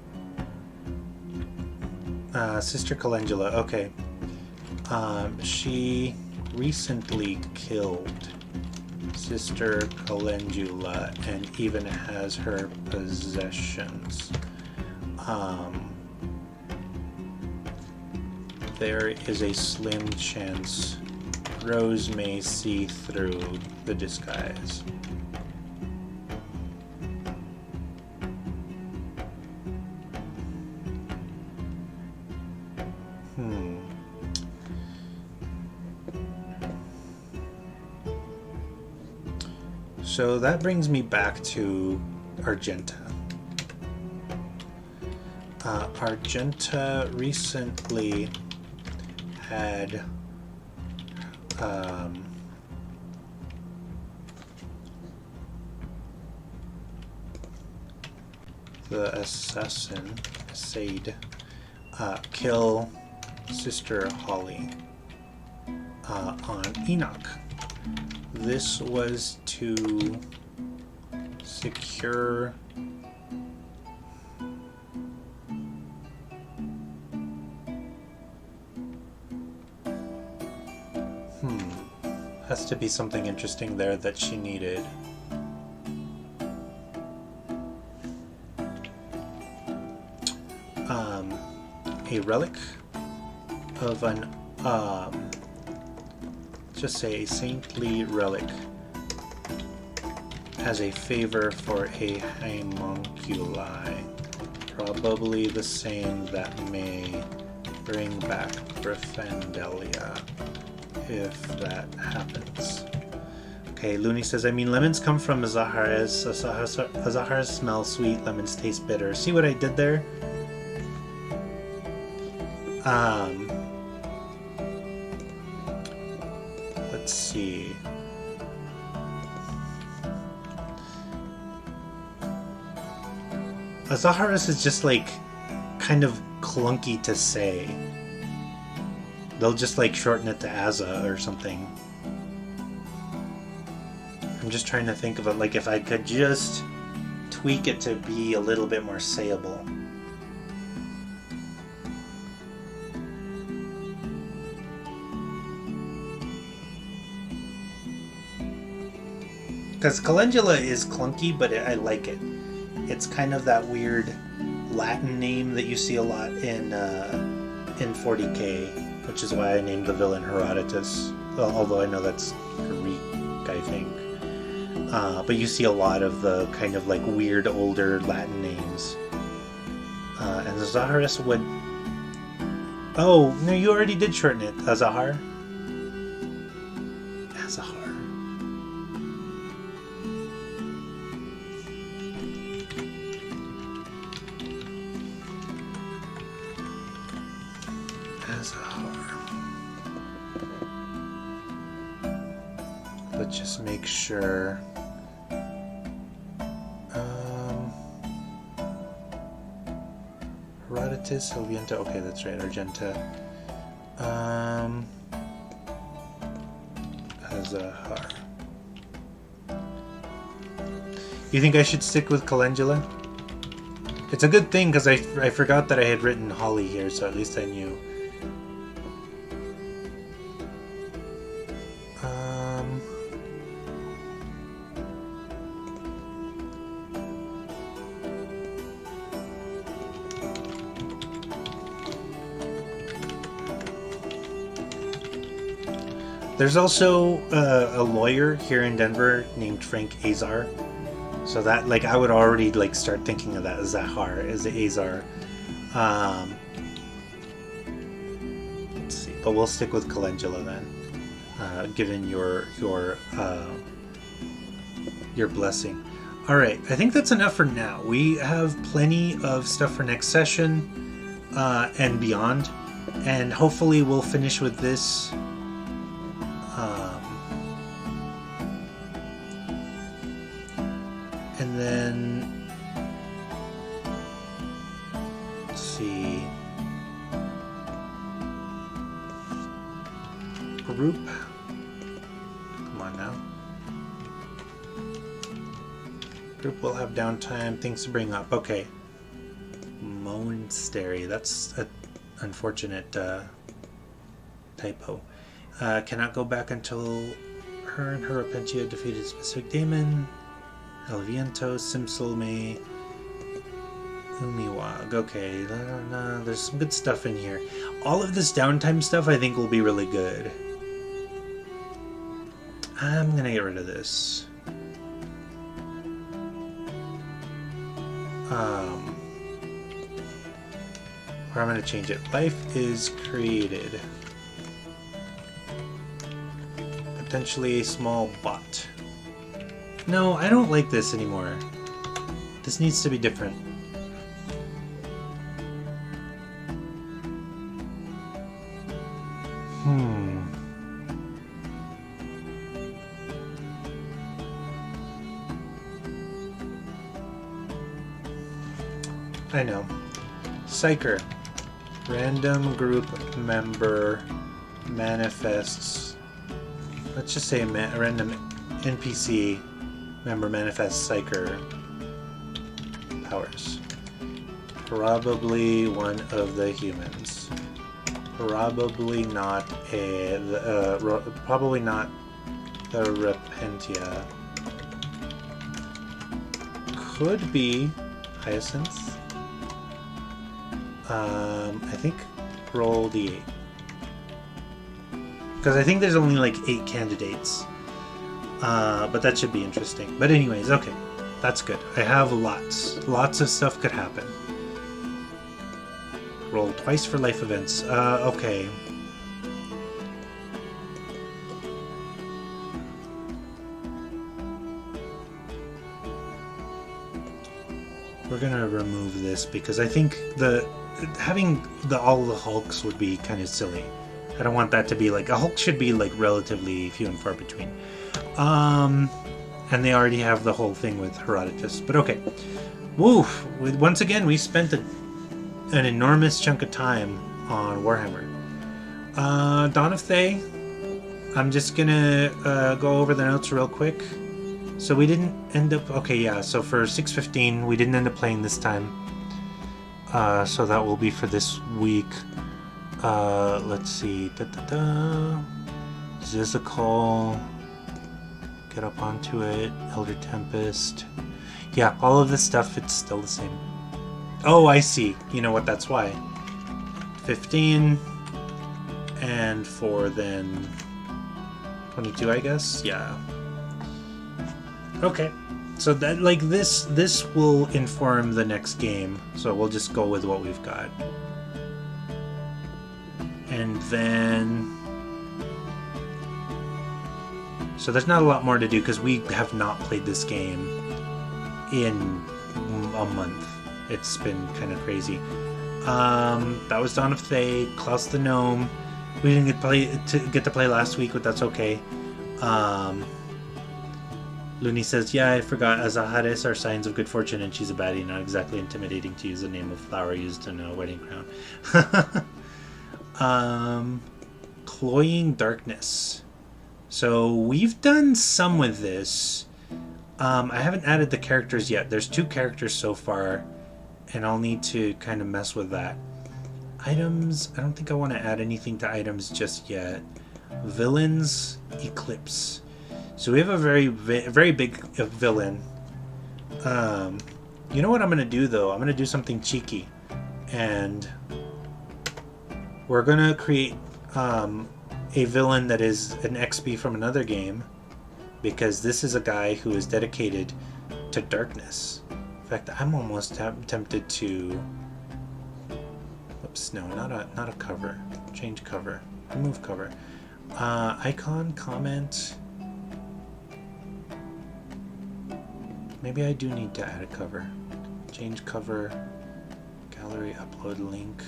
Sister Calendula, okay. She recently killed Sister Calendula and even has her possessions. There is a slim chance Rose may see through the disguise. So that brings me back to Argenta. Argenta recently had the assassin Said kill Sister Holly on Enoch. This was to secure has to be something interesting there that she needed. A relic of an just say a saintly relic as a favor for a homunculi, probably the same that may Bring back Gryffindor if that happens. Okay, Looney says, I mean, lemons come from Azahara's. Azahara's smell sweet, lemons taste bitter. See what I did there? Let's see. Azahara's is just like kind of clunky to say. They'll just like shorten it to Aza or something. I'm just trying to think of it, like if I could just tweak it to be a little bit more sayable. Because Calendula is clunky, but I like it. It's kind of that weird Latin name that you see a lot in 40k, which is why I named the villain Herodotus. Although I know that's Greek, I think. But you see a lot of the kind of like weird older Latin names. And Zaharis would... Oh, no, you already did shorten it. Azahar. Azahar. Let's just make sure. Herodotus, Helvienta. Okay, that's right. Argenta. Azahar. You think I should stick with Calendula? It's a good thing because I forgot that I had written Holly here, so at least I knew. There's also a lawyer here in Denver named Frank Azar. So that, like, I would already, like, start thinking of that as Zahar, as Azar. Let's see. But we'll stick with Calendula then, given your blessing. Alright, I think that's enough for now. We have plenty of stuff for next session and beyond. And hopefully we'll finish with this... and then, let's see, group, come on now, group will have downtime, things to bring up, okay, monastery, that's an unfortunate typo, cannot go back until her and her Repentia defeated specific daemon. Helviento, Simsulme, Umiwag. Okay, there's some good stuff in here. All of this downtime stuff I think will be really good. I'm gonna get rid of this. Or I'm gonna change it. Life is created. Potentially a small bot. No, I don't like this anymore. This needs to be different. I know. Psyker. Random group member manifests. Let's just say a random NPC member manifests Psyker powers. Probably one of the humans. Probably not probably not the Repentia. Could be Hyacinth. I think roll d8. Because I think there's only like 8 candidates. But that should be interesting. But anyways, okay. That's good. I have lots. Lots of stuff could happen. Roll twice for life events. Okay. We're gonna remove this because I think having all the Hulks would be kind of silly. I don't want that to be like a Hulk should be like relatively few and far between. And they already have the whole thing with Herodotus. But okay. Woof! Once again, we spent an enormous chunk of time on Warhammer. Dawn of Thay. I'm just gonna go over the notes real quick. So we didn't end up... Okay, yeah, so for 6:15, we didn't end up playing this time. So that will be for this week. Let's see. Zizikal. Get up onto it. Elder Tempest. Yeah, all of this stuff, it's still the same. Oh, I see. You know what, that's why. 15. And for then... 22, I guess? Yeah. Okay, so that like this will inform the next game, so we'll just go with what we've got. And then... So there's not a lot more to do because we have not played this game in a month. It's been kind of crazy. That was Dawn of Thay, Klaus the Gnome. We didn't get to play last week, but that's okay. Looney says, yeah, I forgot. Azahares are signs of good fortune, and she's a baddie, not exactly intimidating to use the name of flower used in a wedding crown. Cloying Darkness. So we've done some with this. I haven't added the characters yet. There's 2 characters so far, and I'll need to kind of mess with that. Items, I don't think I want to add anything to items just yet. Villains, Eclipse. So we have a very big villain. You know what I'm going to do, though? I'm going to do something cheeky. And we're going to create a villain that is an XP from another game. Because this is a guy who is dedicated to darkness. In fact, I'm almost tempted to... Oops, no, not a cover. Change cover. Remove cover. Icon, comment... Maybe I do need to add a cover. Change cover. Gallery, upload link.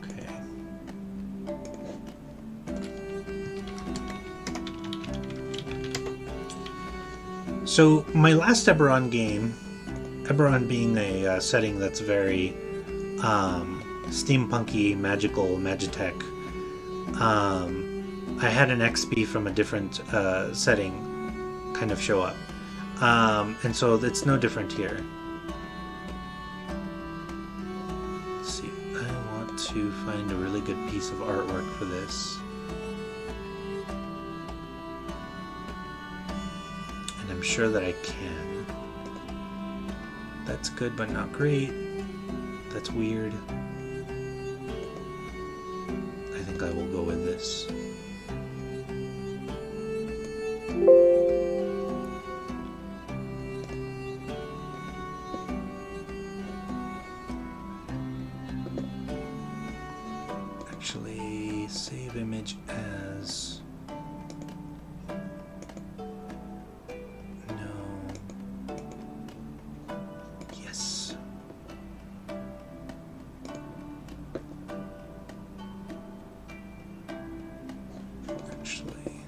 Okay. So, my last Eberron game, Eberron being a setting that's very steampunky, magical, magitech, I had an XP from a different setting kind of show up. And so it's no different here. Let's see. I want to find a really good piece of artwork for this. And I'm sure that I can. That's good, but not great. That's weird. I think I will go with this. Actually, save image as... No. Yes. Actually...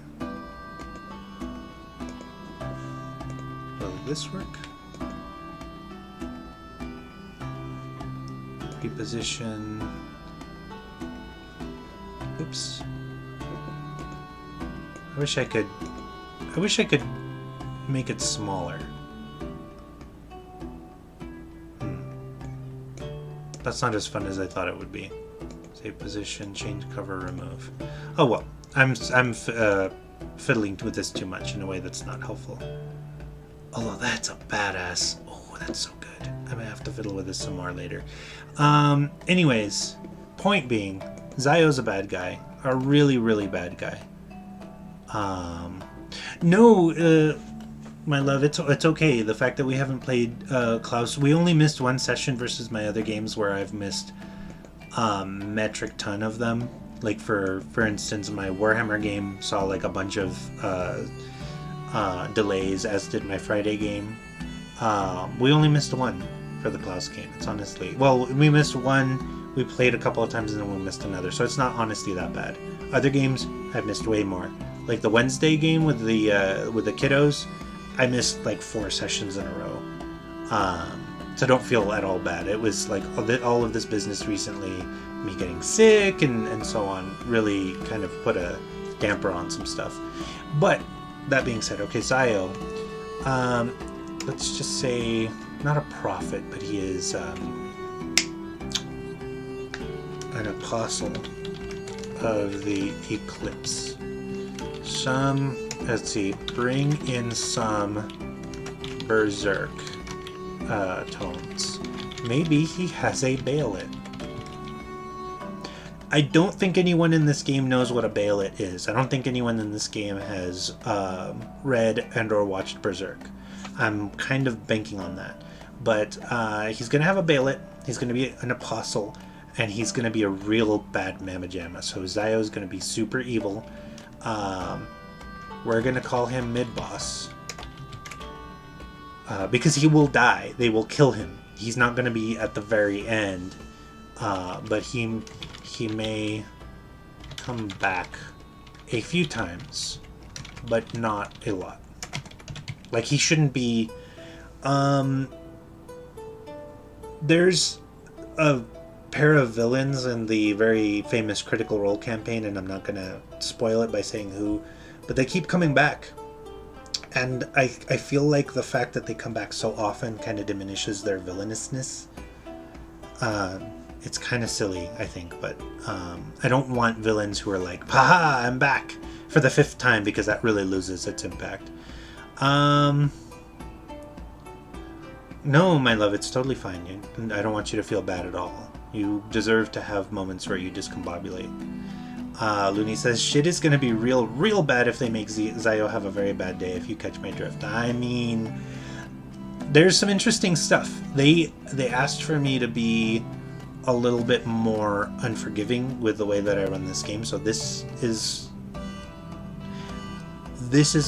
Will this work? Reposition... Oops. I wish I could make it smaller. That's not as fun as I thought it would be. Save position, change cover, remove. Oh well, I'm fiddling with this too much in a way that's not helpful. Although that's a badass. Oh, that's so good. I may have to fiddle with this some more later. Anyways, point being, Zio's a bad guy. A really, really bad guy. my love, it's okay. The fact that we haven't played Klaus, we only missed one session versus my other games where I've missed metric ton of them. Like for instance, my Warhammer game saw like a bunch of delays, as did my Friday game. We only missed one for the Klaus game. It's honestly, well, we missed one. We played a couple of times and then we missed another, so it's not honestly that bad. Other games I've missed way more. Like the Wednesday game with the kiddos, I missed like 4 sessions in a row. So don't feel at all bad. It was like all of this business recently, me getting sick and so on, really kind of put a damper on some stuff. But that being said, okay, Zio, let's just say not a prophet, but he is an apostle of the eclipse. Let's see, bring in some berserk tones. Maybe he has a Baelit. I don't think anyone in this game knows what a Baelit is. I don't think anyone in this game has read and or watched Berserk. I'm kind of banking on that. But he's going to have a Baelit, he's going to be an apostle, and he's going to be a real bad Mamajama. So Zio is going to be super evil. We're going to call him mid-boss. Because he will die. They will kill him. He's not going to be at the very end. But he may come back a few times. But not a lot. Like, he shouldn't be... there's a pair of villains in the very famous Critical Role campaign, and I'm not going to spoil it by saying who, but they keep coming back. And I feel like the fact that they come back so often kind of diminishes their villainousness. It's kind of silly, I think, but I don't want villains who are like, haha, I'm back for the 5th time, because that really loses its impact. No, my love, it's totally fine. I don't want you to feel bad at all. You deserve to have moments where you discombobulate. Looney says, shit is going to be real bad if they make Zio have a very bad day, if you catch my drift. I mean, there's some interesting stuff. They asked for me to be a little bit more unforgiving with the way that I run this game, so this is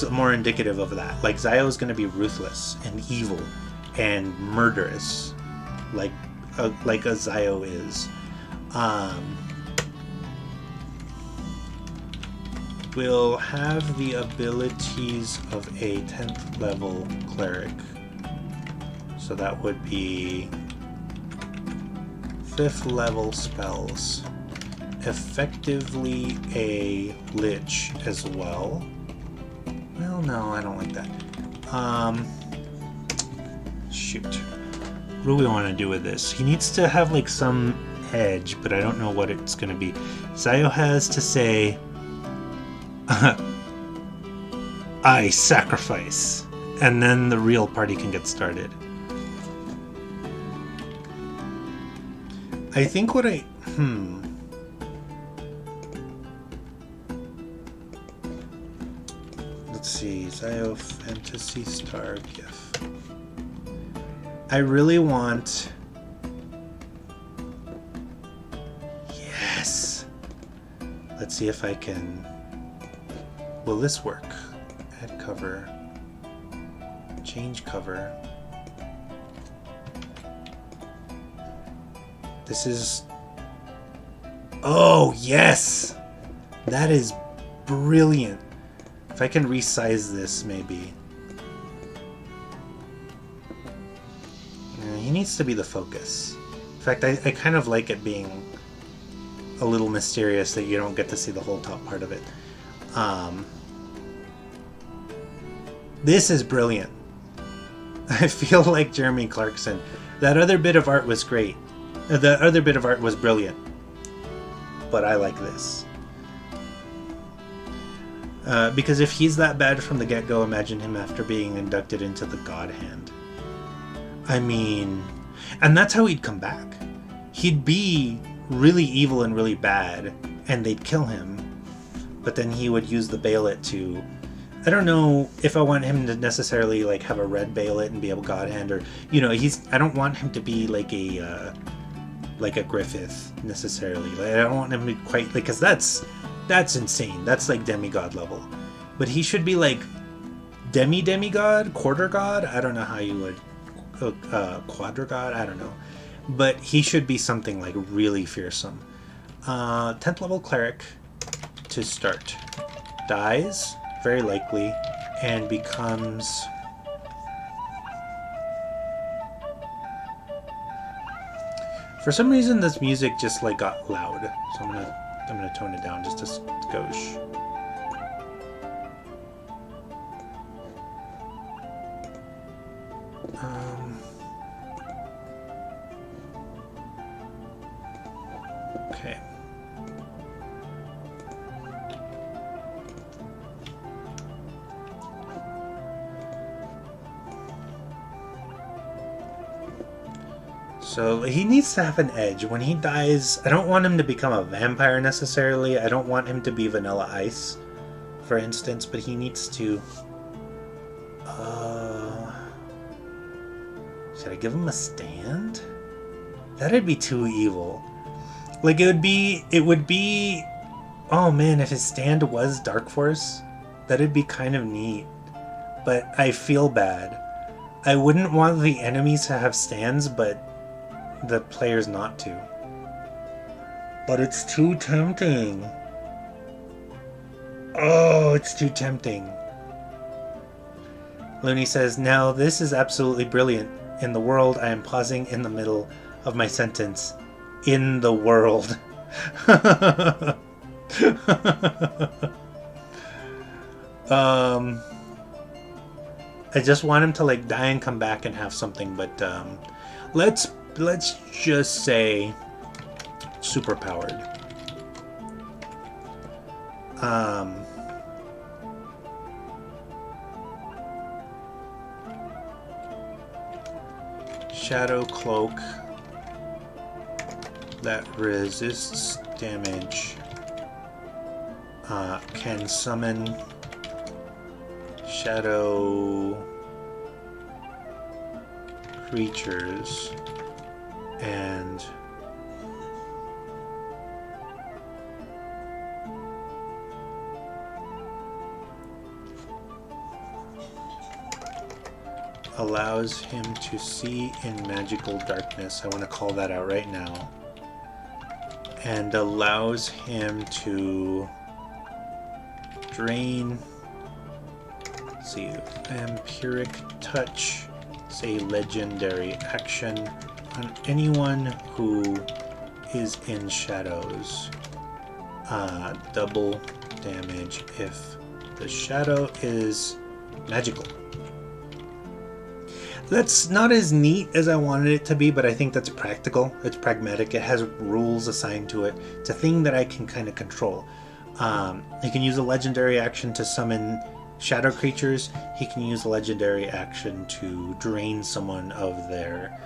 more indicative of that. Like, Zio is going to be ruthless and evil and murderous, like a Zio is. Will have the abilities of a 10th level cleric. So that would be 5th level spells. Effectively a lich as well. Well, no, I don't like that. Shoot. What do we want to do with this? He needs to have like some edge, but I don't know what it's going to be. Zio has to say, I sacrifice, and then the real party can get started. I think what let's see, Zio Fantasy Star GIF. I really want... Yes! Let's see if I can... Will this work? Add cover. Change cover. This is... Oh, yes! That is brilliant. If I can resize this, maybe. He needs to be the focus. In fact, I kind of like it being a little mysterious that you don't get to see the whole top part of it. This is brilliant. I feel like Jeremy Clarkson. That other bit of art was great. The other bit of art was brilliant. But I like this. Because if he's that bad from the get-go, imagine him after being inducted into the God Hand. I mean... And that's how he'd come back. He'd be really evil and really bad, and they'd kill him. But then he would use the Baelit to I don't know if I want him to necessarily like have a red Bailet and be able God Hand, or I don't want him to be like a Griffith necessarily. Like, I don't want him to quite like, because that's insane. That's like demigod level. But he should be like demigod, quarter god. I don't know how you would quadra god. I don't know, but he should be something like really fearsome. 10th level cleric to start. Dies, very likely, and becomes... For some reason, this music just like got loud, so I'm gonna tone it down just a skosh. Okay. So he needs to have an edge. When he dies, I don't want him to become a vampire necessarily. I don't want him to be Vanilla Ice, for instance, but he needs to... Should I give him a stand? That'd be too evil. Like, it would be... Oh man, if his stand was Dark Force, that'd be kind of neat. But I feel bad. I wouldn't want the enemies to have stands, but the players not to. But it's too tempting. Oh, it's too tempting. Looney says, now this is absolutely brilliant. In the world, I am pausing in the middle of my sentence. In the world. I just want him to like die and come back and have something, but let's just say super powered. Shadow Cloak that resists damage, can summon shadow creatures and allows him to see in magical darkness. I want to call that out right now. And allows him to drain, let's see, Vampiric Touch, say legendary action on anyone who is in shadows. Double damage if the shadow is magical. That's not as neat as I wanted it to be, but I think that's practical. It's pragmatic. It has rules assigned to it. It's a thing that I can kind of control. He can use a legendary action to summon shadow creatures. He can use a legendary action to drain someone of their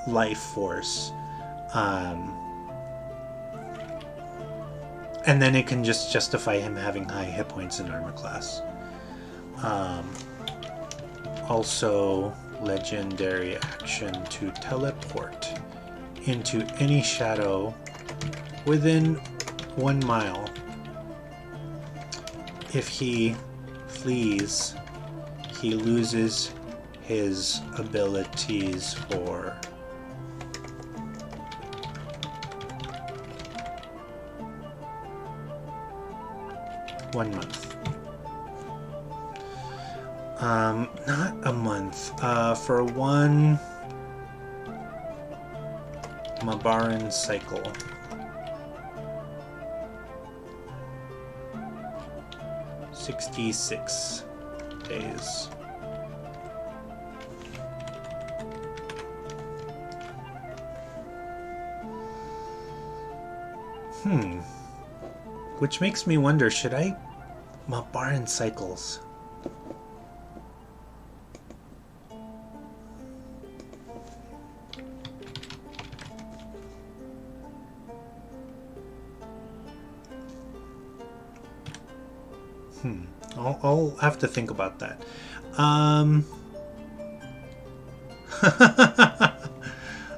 life force. And then it can just justify him having high hit points and armor class. Also, legendary action to teleport into any shadow within 1 mile. If he flees, he loses his abilities for 1 month. Not a month. For one Mabaran cycle. 66 days. Which makes me wonder, should I Mabaran cycles? I'll have to think about that.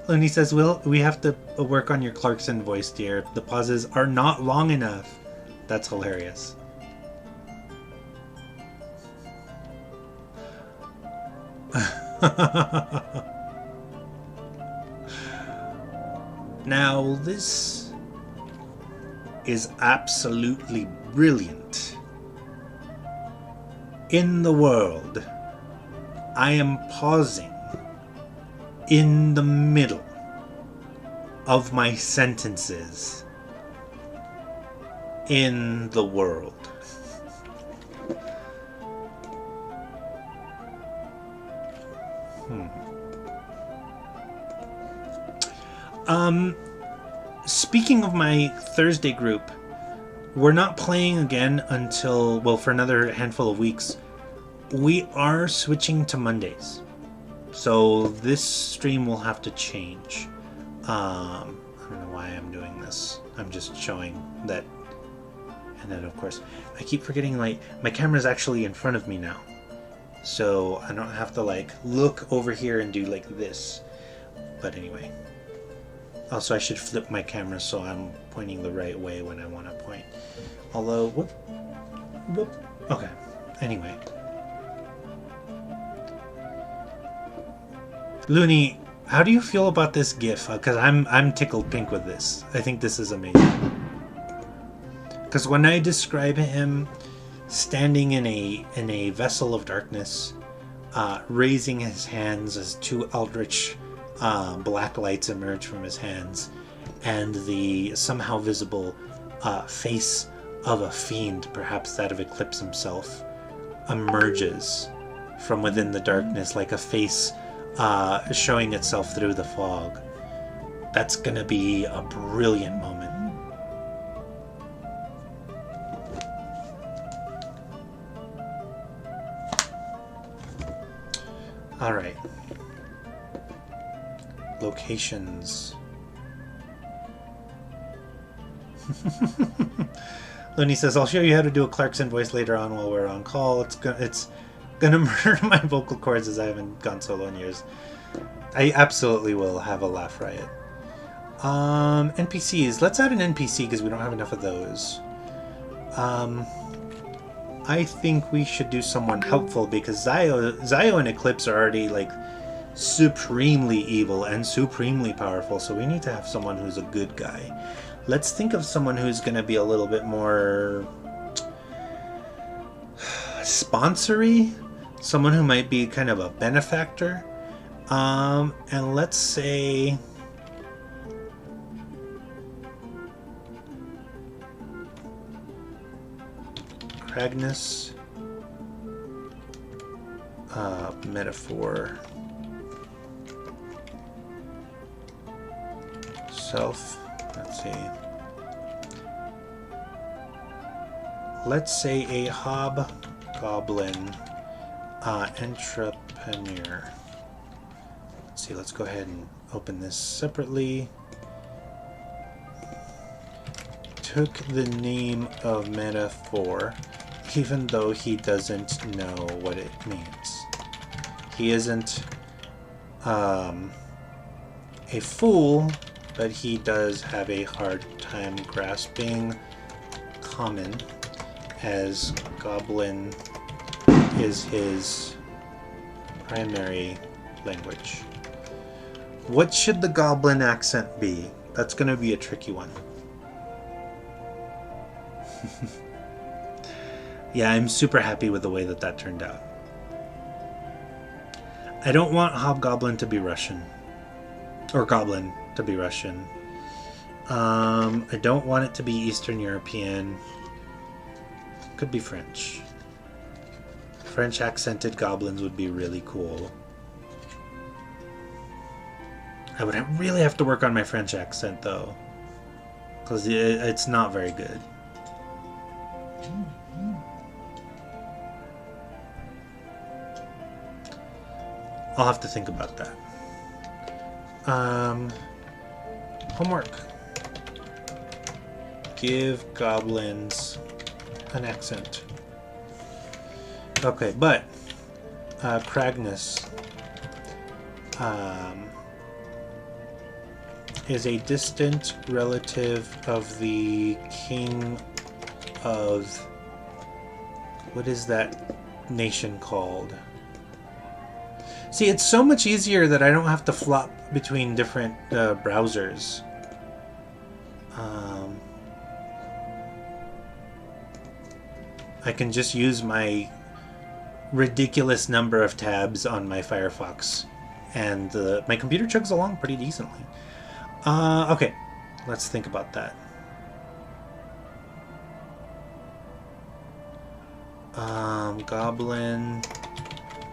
Looney says, we have to work on your Clarkson voice, dear. The pauses are not long enough. That's hilarious. Now, this is absolutely brilliant. In the world, I am pausing in the middle of my sentences in the world. Speaking of my Thursday group, we're not playing again until, well, for another handful of weeks. We are switching to Mondays. So this stream will have to change. I don't know why I'm doing this. I'm just showing that. And then, of course, I keep forgetting, like, my camera's actually in front of me now. So I don't have to, like, look over here and do, like, this. But anyway. Also, I should flip my camera so I'm pointing the right way when I want to point. Although, whoop. Okay. Anyway. Looney, how do you feel about this GIF? Because I'm tickled pink with this. I think this is amazing. Because when I describe him standing in a vessel of darkness, raising his hands as two eldritch black lights emerge from his hands, and the somehow visible face of a fiend, perhaps that of Eclipse himself, emerges from within the darkness like a face showing itself through the fog. That's gonna be a brilliant moment. Alright. Locations. Looney says, I'll show you how to do a Clarkson voice later on while we're on call. It's gonna murder my vocal cords as I haven't gone solo in years. I absolutely will have a laugh riot. NPCs. Let's add an NPC because we don't have enough of those. I think we should do someone helpful because Zio and Eclipse are already like supremely evil and supremely powerful, so we need to have someone who's a good guy. Let's think of someone who's going to be a little bit more sponsory, someone who might be kind of a benefactor. And let's say Cragnus, metaphor, self, let's say a hobgoblin entrepreneur. Let's see, let's go ahead and open this separately. Took the name of metaphor, even though he doesn't know what it means. He isn't a fool, but he does have a hard time grasping common, as Goblin is his primary language. What should the Goblin accent be? That's going to be a tricky one. Yeah, I'm super happy with the way that turned out. I don't want Hobgoblin to be Russian. Or Goblin to be Russian. I don't want it to be Eastern European. Could be French. French accented goblins would be really cool. I would really have to work on my French accent though, because it's not very good. I'll have to think about that. Homework. Give goblins an accent. Okay, but Cragnus is a distant relative of the king of... What is that nation called? See, it's so much easier that I don't have to flop between different browsers. I can just use my ridiculous number of tabs on my Firefox, and my computer chugs along pretty decently. Okay, let's think about that. Goblin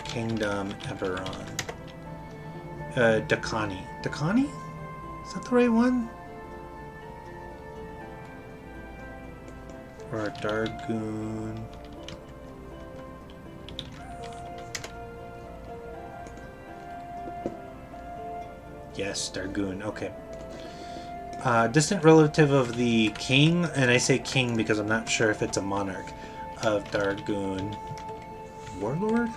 Kingdom Eberron. Dakani. Dakani? Is that the right one? Or Dargoon. Yes, Dargoon. Okay. Distant relative of the king, and I say king because I'm not sure if it's a monarch, of Dargoon. Warlord?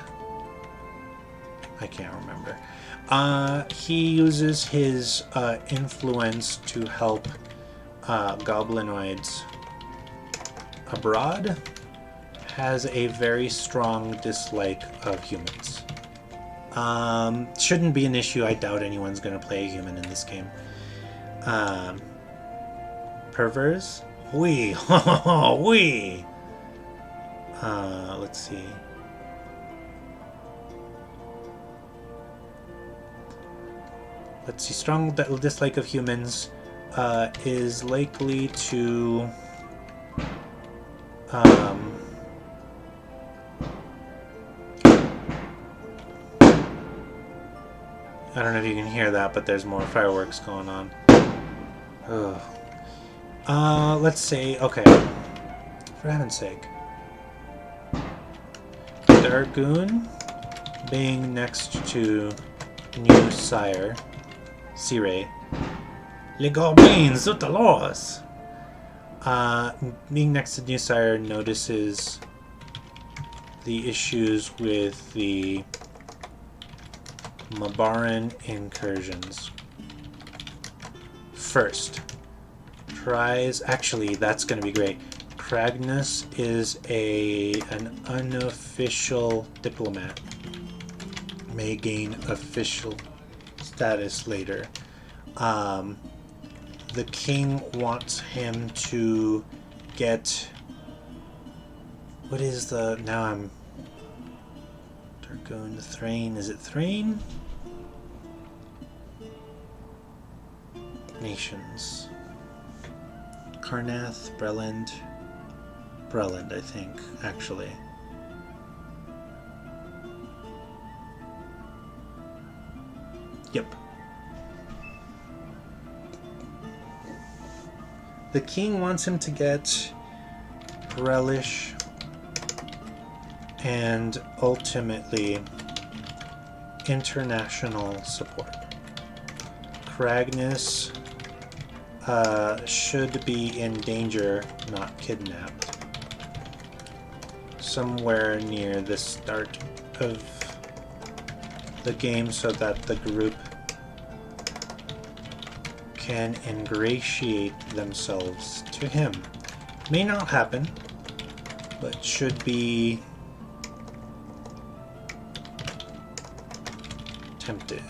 I can't remember. He uses his influence to help goblinoids abroad. Has a very strong dislike of humans. Shouldn't be an issue. I doubt anyone's going to play a human in this game. Perverse? Oui. Oui. Let's see. Let's see. Strong dislike of humans is likely to I don't know if you can hear that, but there's more fireworks going on. Ugh. Let's say, okay. For heaven's sake. Dargoon being next to new sire, Sire. Les Goblins, Zutalos! Being next to new sire notices the issues with the Mabaran incursions. First, tries... Actually, that's going to be great. Cragnus is an unofficial diplomat. May gain official status later. The king wants him to get... What is the... Now I'm... Dargoon, Thrain. Is it Thrain? Nations. Karnath, Breland. Breland, I think, actually. Yep. The king wants him to get Relish and ultimately international support. Cragnus should be in danger, not kidnapped, somewhere near the start of the game so that the group can ingratiate themselves to him. May not happen, but should be tempted.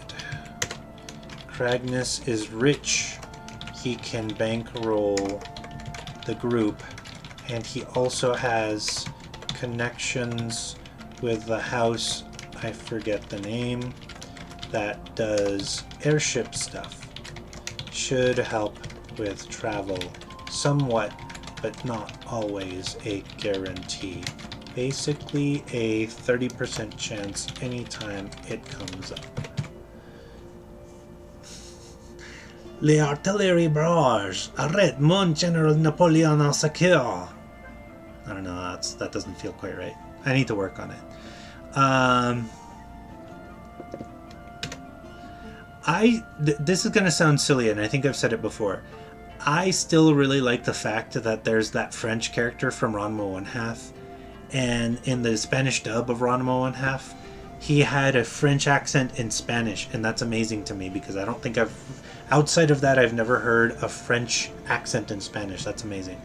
Cragnus is rich. He can bankroll the group, and he also has connections with the house, I forget the name, that does airship stuff. Should help with travel somewhat, but not always a guarantee. Basically a 30% chance anytime it comes up. Les artillery barrage, arrête mon General Napoleon en secure. I don't know, that doesn't feel quite right. I need to work on it. This is going to sound silly, and I think I've said it before. I still really like the fact that there's that French character from Ranma One Half, and in the Spanish dub of Ranma 1/2, he had a French accent in Spanish, and that's amazing to me because I don't think outside of that, I've never heard a French accent in Spanish. That's amazing.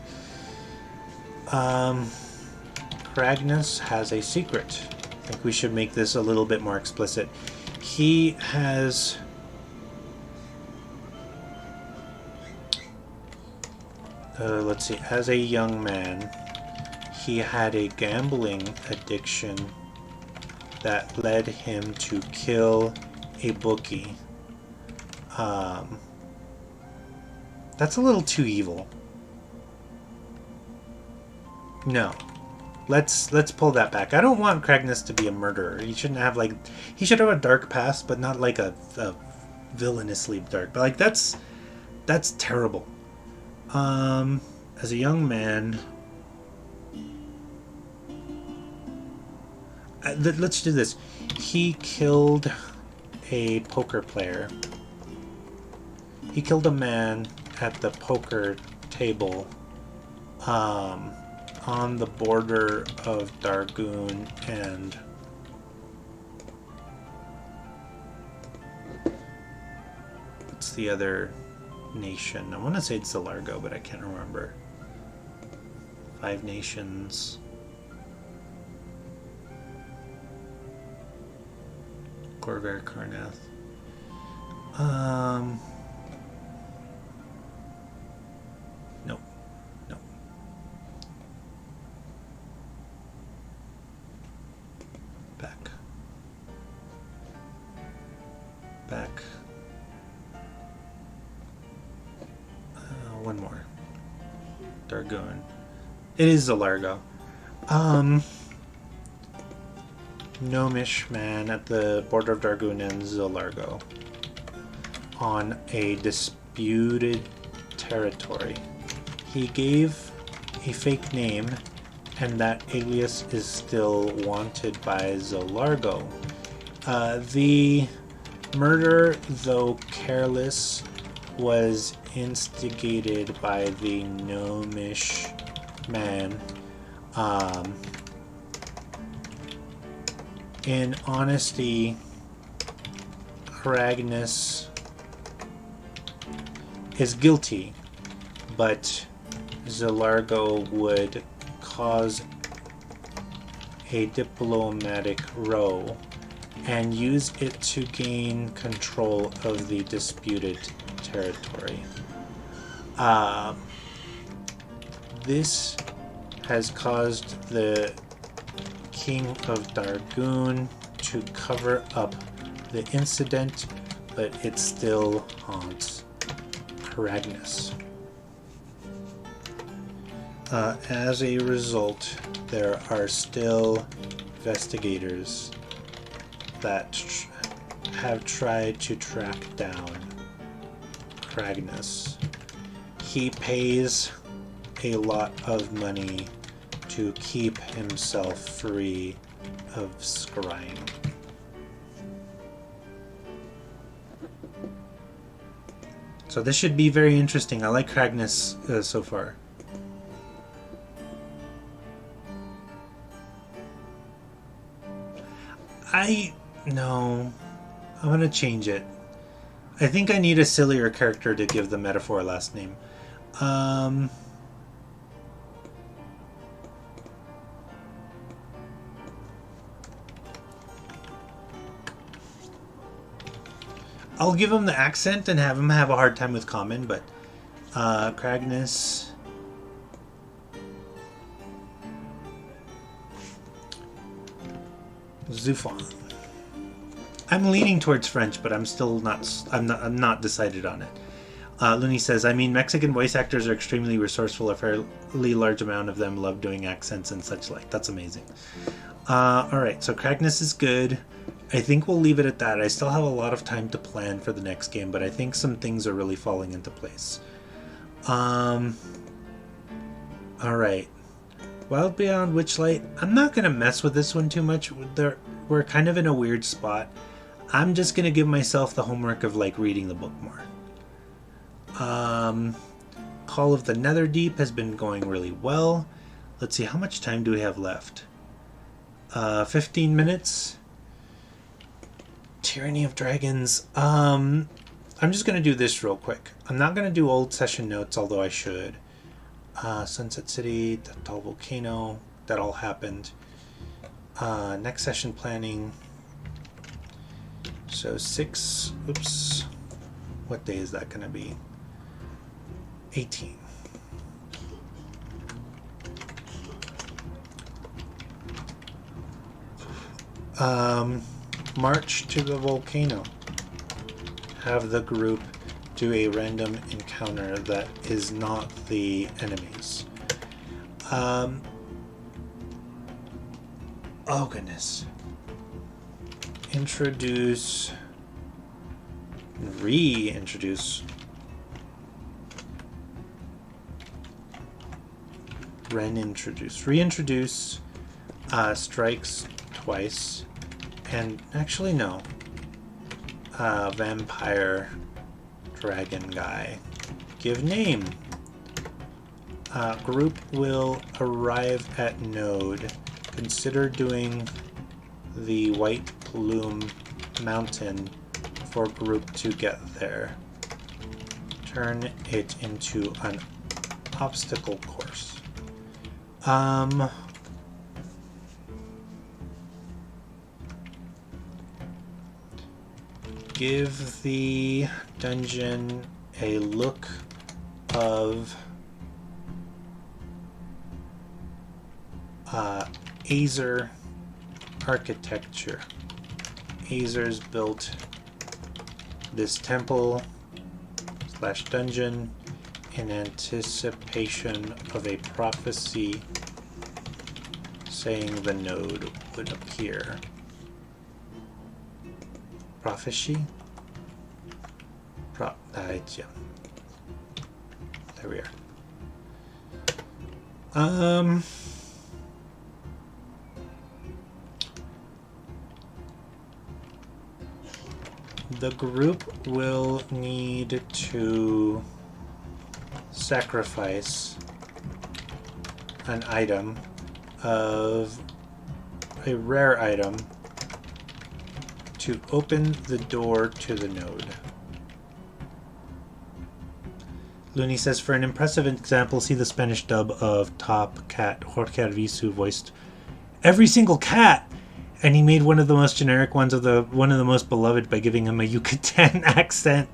Cragnus has a secret. I think we should make this a little bit more explicit. He has... let's see. As a young man, he had a gambling addiction that led him to kill a bookie. That's a little too evil. No. Let's pull that back. I don't want Cragnus to be a murderer. He shouldn't have he should have a dark past, but not like a villainously dark. But that's terrible. As a young man, let's do this. He killed a poker player. He killed a man at the poker table on the border of Dargoon and what's the other nation? I want to say it's Zalargo, but I can't remember. 5 nations. Corvair Karnath. Nope. Nope. Back. Back. One more. Dargoon. It is Zalargo. Gnomish man at the border of Dargoon and Zalargo on a disputed territory. He gave a fake name, and that alias is still wanted by Zalargo. The murder, though careless, was instigated by the Gnomish man. In honesty, Cragnus is guilty, but Zalargo would cause a diplomatic row and use it to gain control of the disputed territory. This has caused the King of Dargoon to cover up the incident, but it still haunts Cragnus. As a result, there are still investigators that have tried to track down Cragnus. He pays a lot of money to keep himself free of scrying. So this should be very interesting. I like Cragnus so far. No, I'm gonna change it. I think I need a sillier character to give the metaphor last name. I'll give him the accent and have him have a hard time with common, but Cragnus. Zufon. I'm leaning towards French, but I'm not decided on it. Looney says, I mean, Mexican voice actors are extremely resourceful. A fairly large amount of them love doing accents and such like. That's amazing. Alright, so Cragnus is good. I think we'll leave it at that. I still have a lot of time to plan for the next game, but I think some things are really falling into place. Alright. Wild Beyond Witchlight. I'm not going to mess with this one too much. We're kind of in a weird spot. I'm just going to give myself the homework of reading the book more. Call of the Netherdeep has been going really well. Let's see, how much time do we have left? 15 minutes. Tyranny of Dragons. I'm just going to do this real quick. I'm not going to do old session notes, although I should. Sunset City, the Tall Volcano, that all happened. Next session planning. So 6, oops. What day is that going to be? 18. March to the volcano. Have the group do a random encounter that is not the enemies. Oh goodness. Reintroduce strikes twice. And actually, no. Vampire dragon guy. Give name. Group will arrive at node. Consider doing the White Plume Mountain for group to get there. Turn it into an obstacle course. Give the dungeon a look of Azer architecture. Azer's built this temple / dungeon in anticipation of a prophecy saying the node would appear. Prophecy? Yeah. There we are. The group will need to sacrifice an item of a rare item to open the door to the node. Looney says, for an impressive example, see the Spanish dub of Top Cat. Jorge Arvizu voiced every single cat, and he made one of the most generic ones of one of the most beloved by giving him a Yucatan accent.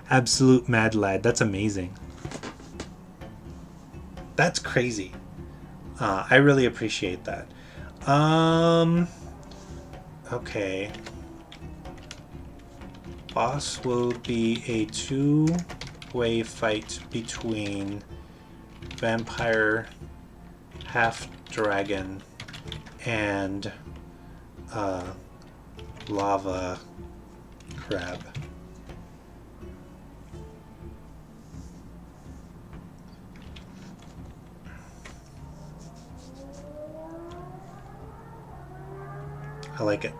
Absolute mad lad. That's amazing. That's crazy. I really appreciate that. Okay. Boss will be a two-way fight between vampire, half-dragon, and lava crab. I like it.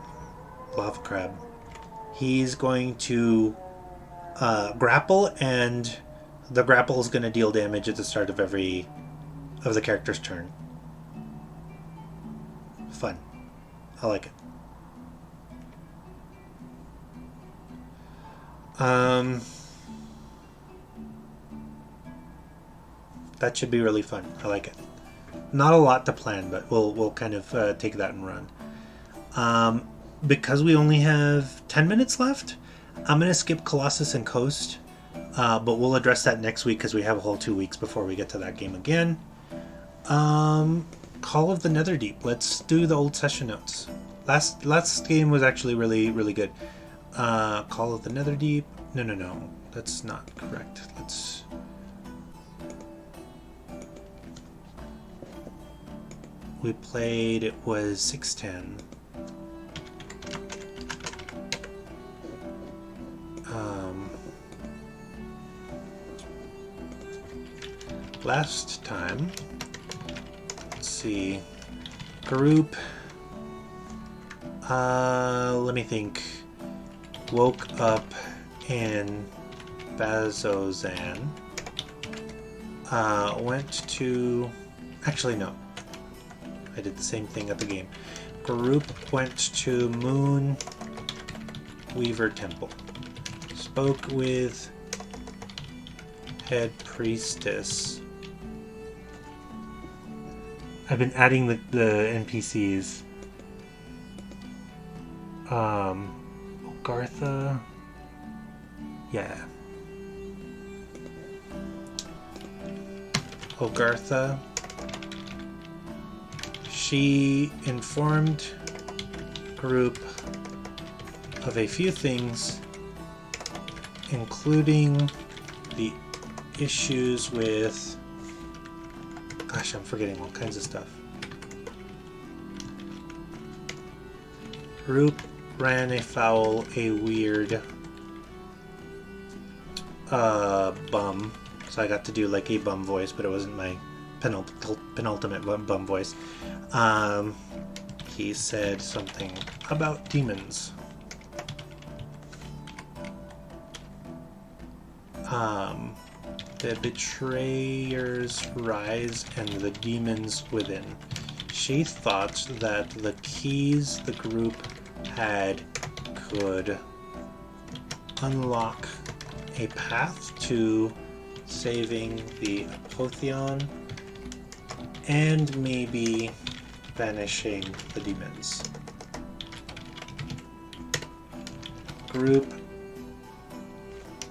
Lava crab. He's going to grapple, and the grapple is going to deal damage at the start of every of the character's turn. Fun. I like it. That should be really fun. I like it. Not a lot to plan, but we'll kind of take that and run. Because we only have 10 minutes left, I'm going to skip Colossus and Coast, but we'll address that next week because we have a whole 2 weeks before we get to that game again. Call of the Netherdeep. Let's do the old session notes. Last game was actually really, really good. Call of the Netherdeep. No. That's not correct. We played, it was 610. Last time, let's see, group, let me think, woke up in Bazzoxan, went to, actually no, I did the same thing at the game. group went to Moon Weaver Temple. Spoke with head priestess. I've been adding the NPCs. Ogartha. Yeah. Ogartha. She informed group of a few things, including the issues with... Gosh, I'm forgetting all kinds of stuff. Group ran afoul a weird bum. So I got to do like a bum voice, but it wasn't my penultimate bum voice. He said something about demons. The betrayer's rise and the demons within. She thought that the keys the group had could unlock a path to saving the Apotheon and maybe banishing the demons. Group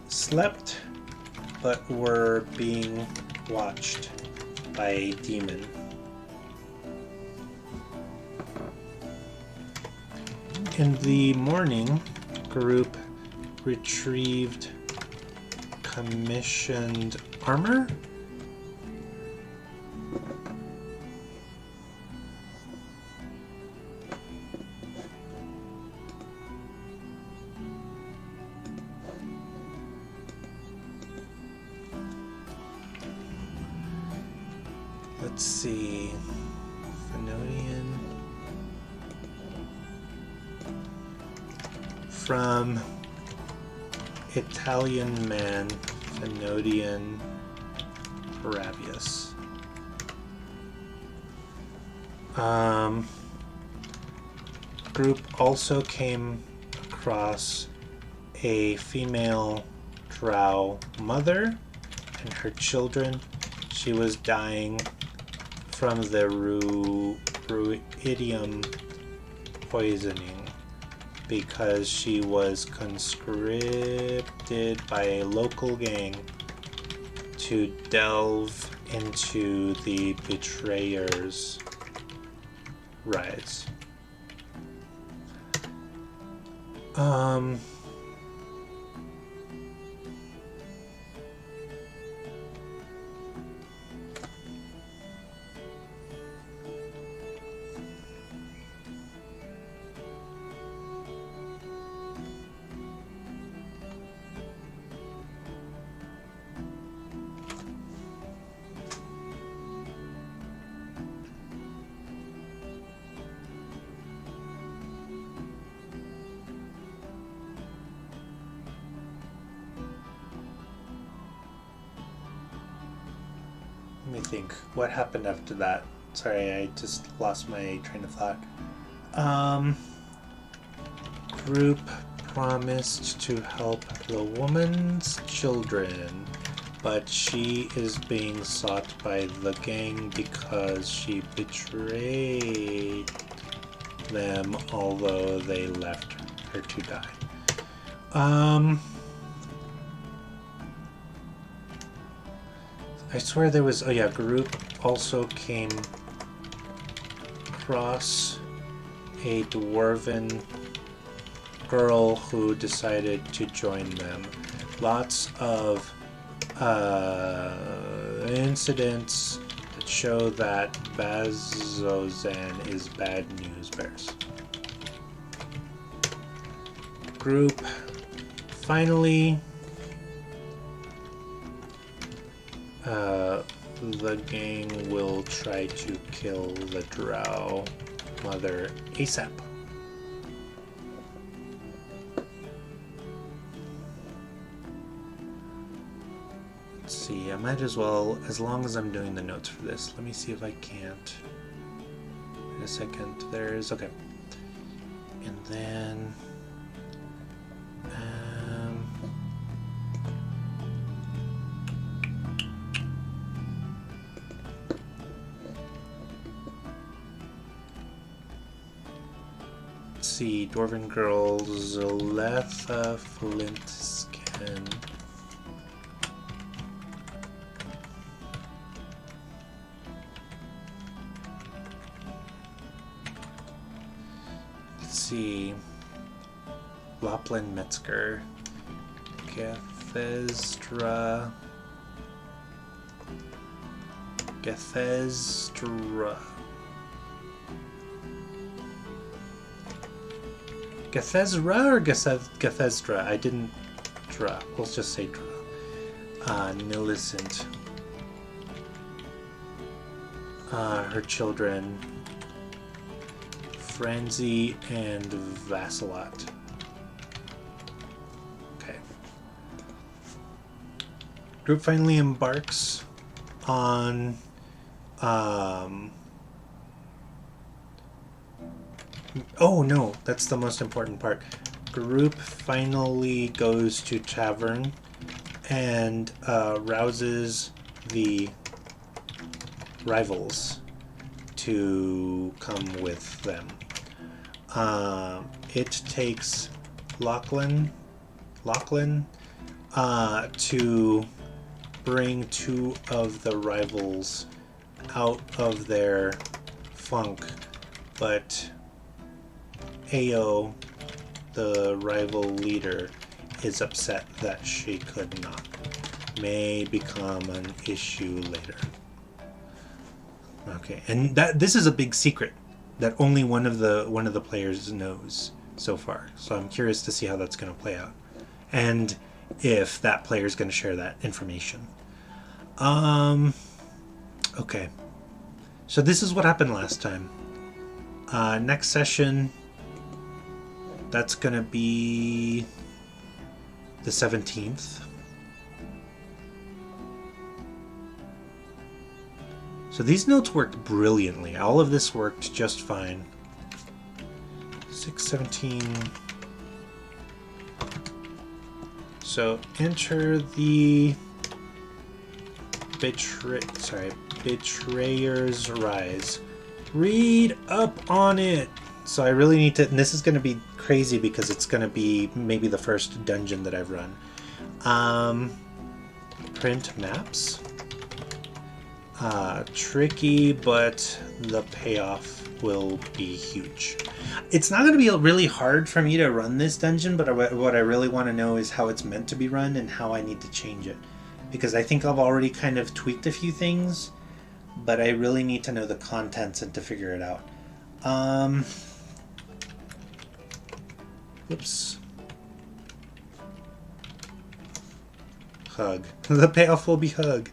slept but were being watched by a demon. In the morning, group retrieved commissioned armor. Let's see. Phenodian. From Italian man, Phenodian Parabius. Group also came across a female drow mother and her children. She was dying from the ruidium poisoning because she was conscripted by a local gang to delve into the betrayer's rise. Let me think. What happened after that? Sorry, I just lost my train of thought. Group promised to help the woman's children, but she is being sought by the gang because she betrayed them, although they left her to die. I swear there was... Oh yeah, group also came across a dwarven girl who decided to join them. Lots of incidents that show that Bazzoxan is bad news bears. Group finally... the gang will try to kill the drow mother ASAP. Let's see, I might as well, as long as I'm doing the notes for this, let me see if I can't. In a second, there's, okay. And then let's see, Dwarven Girl Zaletha Flintskin. Let's see, Lopland Metzger, Gethesdra. Gethesdra. Gethesdra or Gethesdra? I didn't draw. We'll just say draw. Millicent. Her children, Franzi and Vassalot. Okay. Group finally embarks on oh no, that's the most important part. Group finally goes to tavern and rouses the rivals to come with them. It takes Lachlan to bring two of the rivals out of their funk, but Ao, the rival leader, is upset that she could not. May become an issue later. Okay, and this is a big secret that only one of the players knows so far. So I'm curious to see how that's going to play out, and if that player is going to share that information. Okay. So this is what happened last time. Next session, that's going to be the 17th. So these notes worked brilliantly. All of this worked just fine. 6:17. So enter the Betrayer's Rise. Read up on it. So I really need to, and this is going to be crazy because it's going to be maybe the first dungeon that I've run. Print maps. Tricky, but the payoff will be huge. It's not going to be really hard for me to run this dungeon, but what I really want to know is how it's meant to be run and how I need to change it. Because I think I've already kind of tweaked a few things, but I really need to know the contents and to figure it out. Whoops. Hug. The payoff will be hug.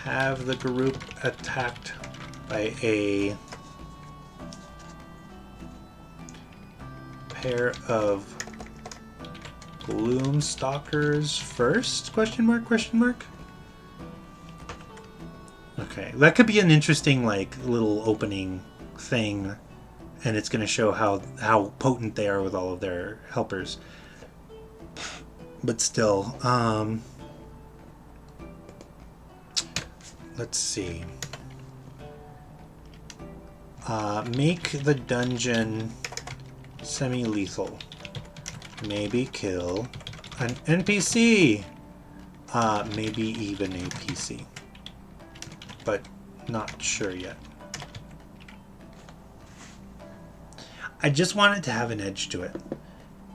Have the group attacked by a pair of Gloomstalkers first? Question mark? Okay, that could be an interesting, like, little opening thing, and it's going to show how potent they are with all of their helpers. But still, let's see. Make the dungeon semi-lethal. Maybe kill an NPC. Maybe even a PC. But not sure yet. I just want it to have an edge to it.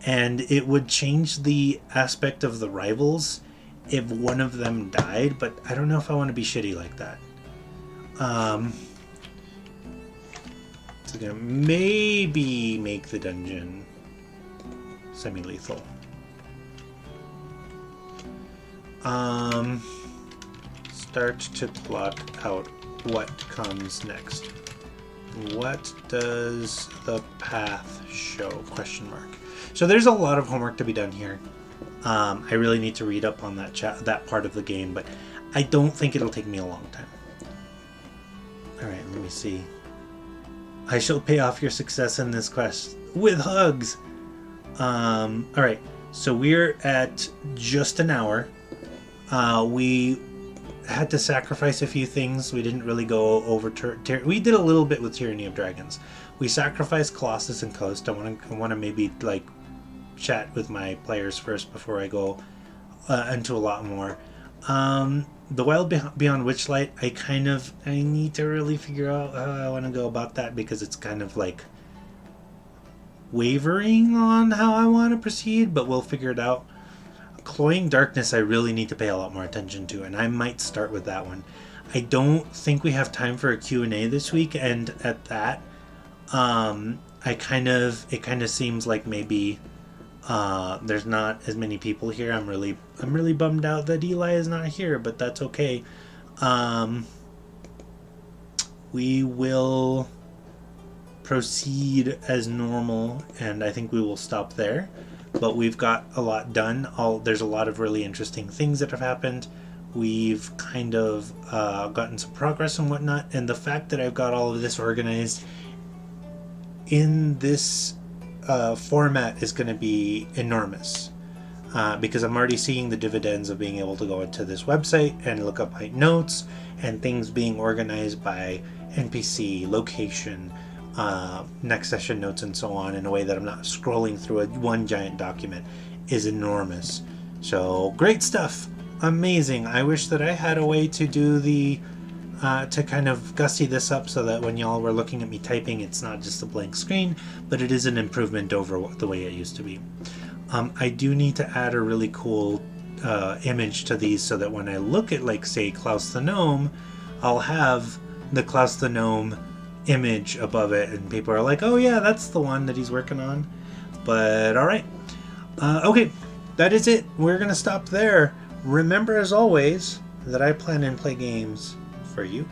And it would change the aspect of the rivals if one of them died, but I don't know if I want to be shitty like that. So gonna maybe make the dungeon semi-lethal. Start to plot out what comes next. What does the path show? Question mark. So there's a lot of homework to be done here. I really need to read up on that part of the game, but I don't think it'll take me a long time. see. I shall pay off your success in this quest with hugs. Alright, so we're at just an hour. We had to sacrifice a few things. We didn't really go over... we did a little bit with Tyranny of Dragons. We sacrificed Colossus and Coast. I want to maybe, like, chat with my players first before I go into a lot more. The Wild Beyond Witchlight, I need to really figure out how I want to go about that, because it's kind of, like, wavering on how I want to proceed, but we'll figure it out. Cloying Darkness I really need to pay a lot more attention to, and I might start with that one. I don't think we have time for a Q&A this week, and at that, it kind of seems like maybe there's not as many people here. I'm really bummed out that Eli is not here, but that's okay. We will proceed as normal, and I think we will stop there. But we've got a lot done. There's a lot of really interesting things that have happened. We've kind of gotten some progress and whatnot, and the fact that I've got all of this organized in this format is going to be enormous, because I'm already seeing the dividends of being able to go into this website and look up my notes and things being organized by NPC, location, next session notes, and so on, in a way that I'm not scrolling through one giant document is enormous. So great stuff, amazing. I wish that I had a way to do the to kind of gussy this up so that when y'all were looking at me typing, it's not just a blank screen, but it is an improvement over the way it used to be. I do need to add a really cool image to these so that when I look at, like, say, Klaus the Gnome, I'll have the Klaus the Gnome image above it, and people are like, oh yeah, that's the one that he's working on. But alright, okay, that is it. We're gonna stop there. Remember, as always, that I plan and play games for you.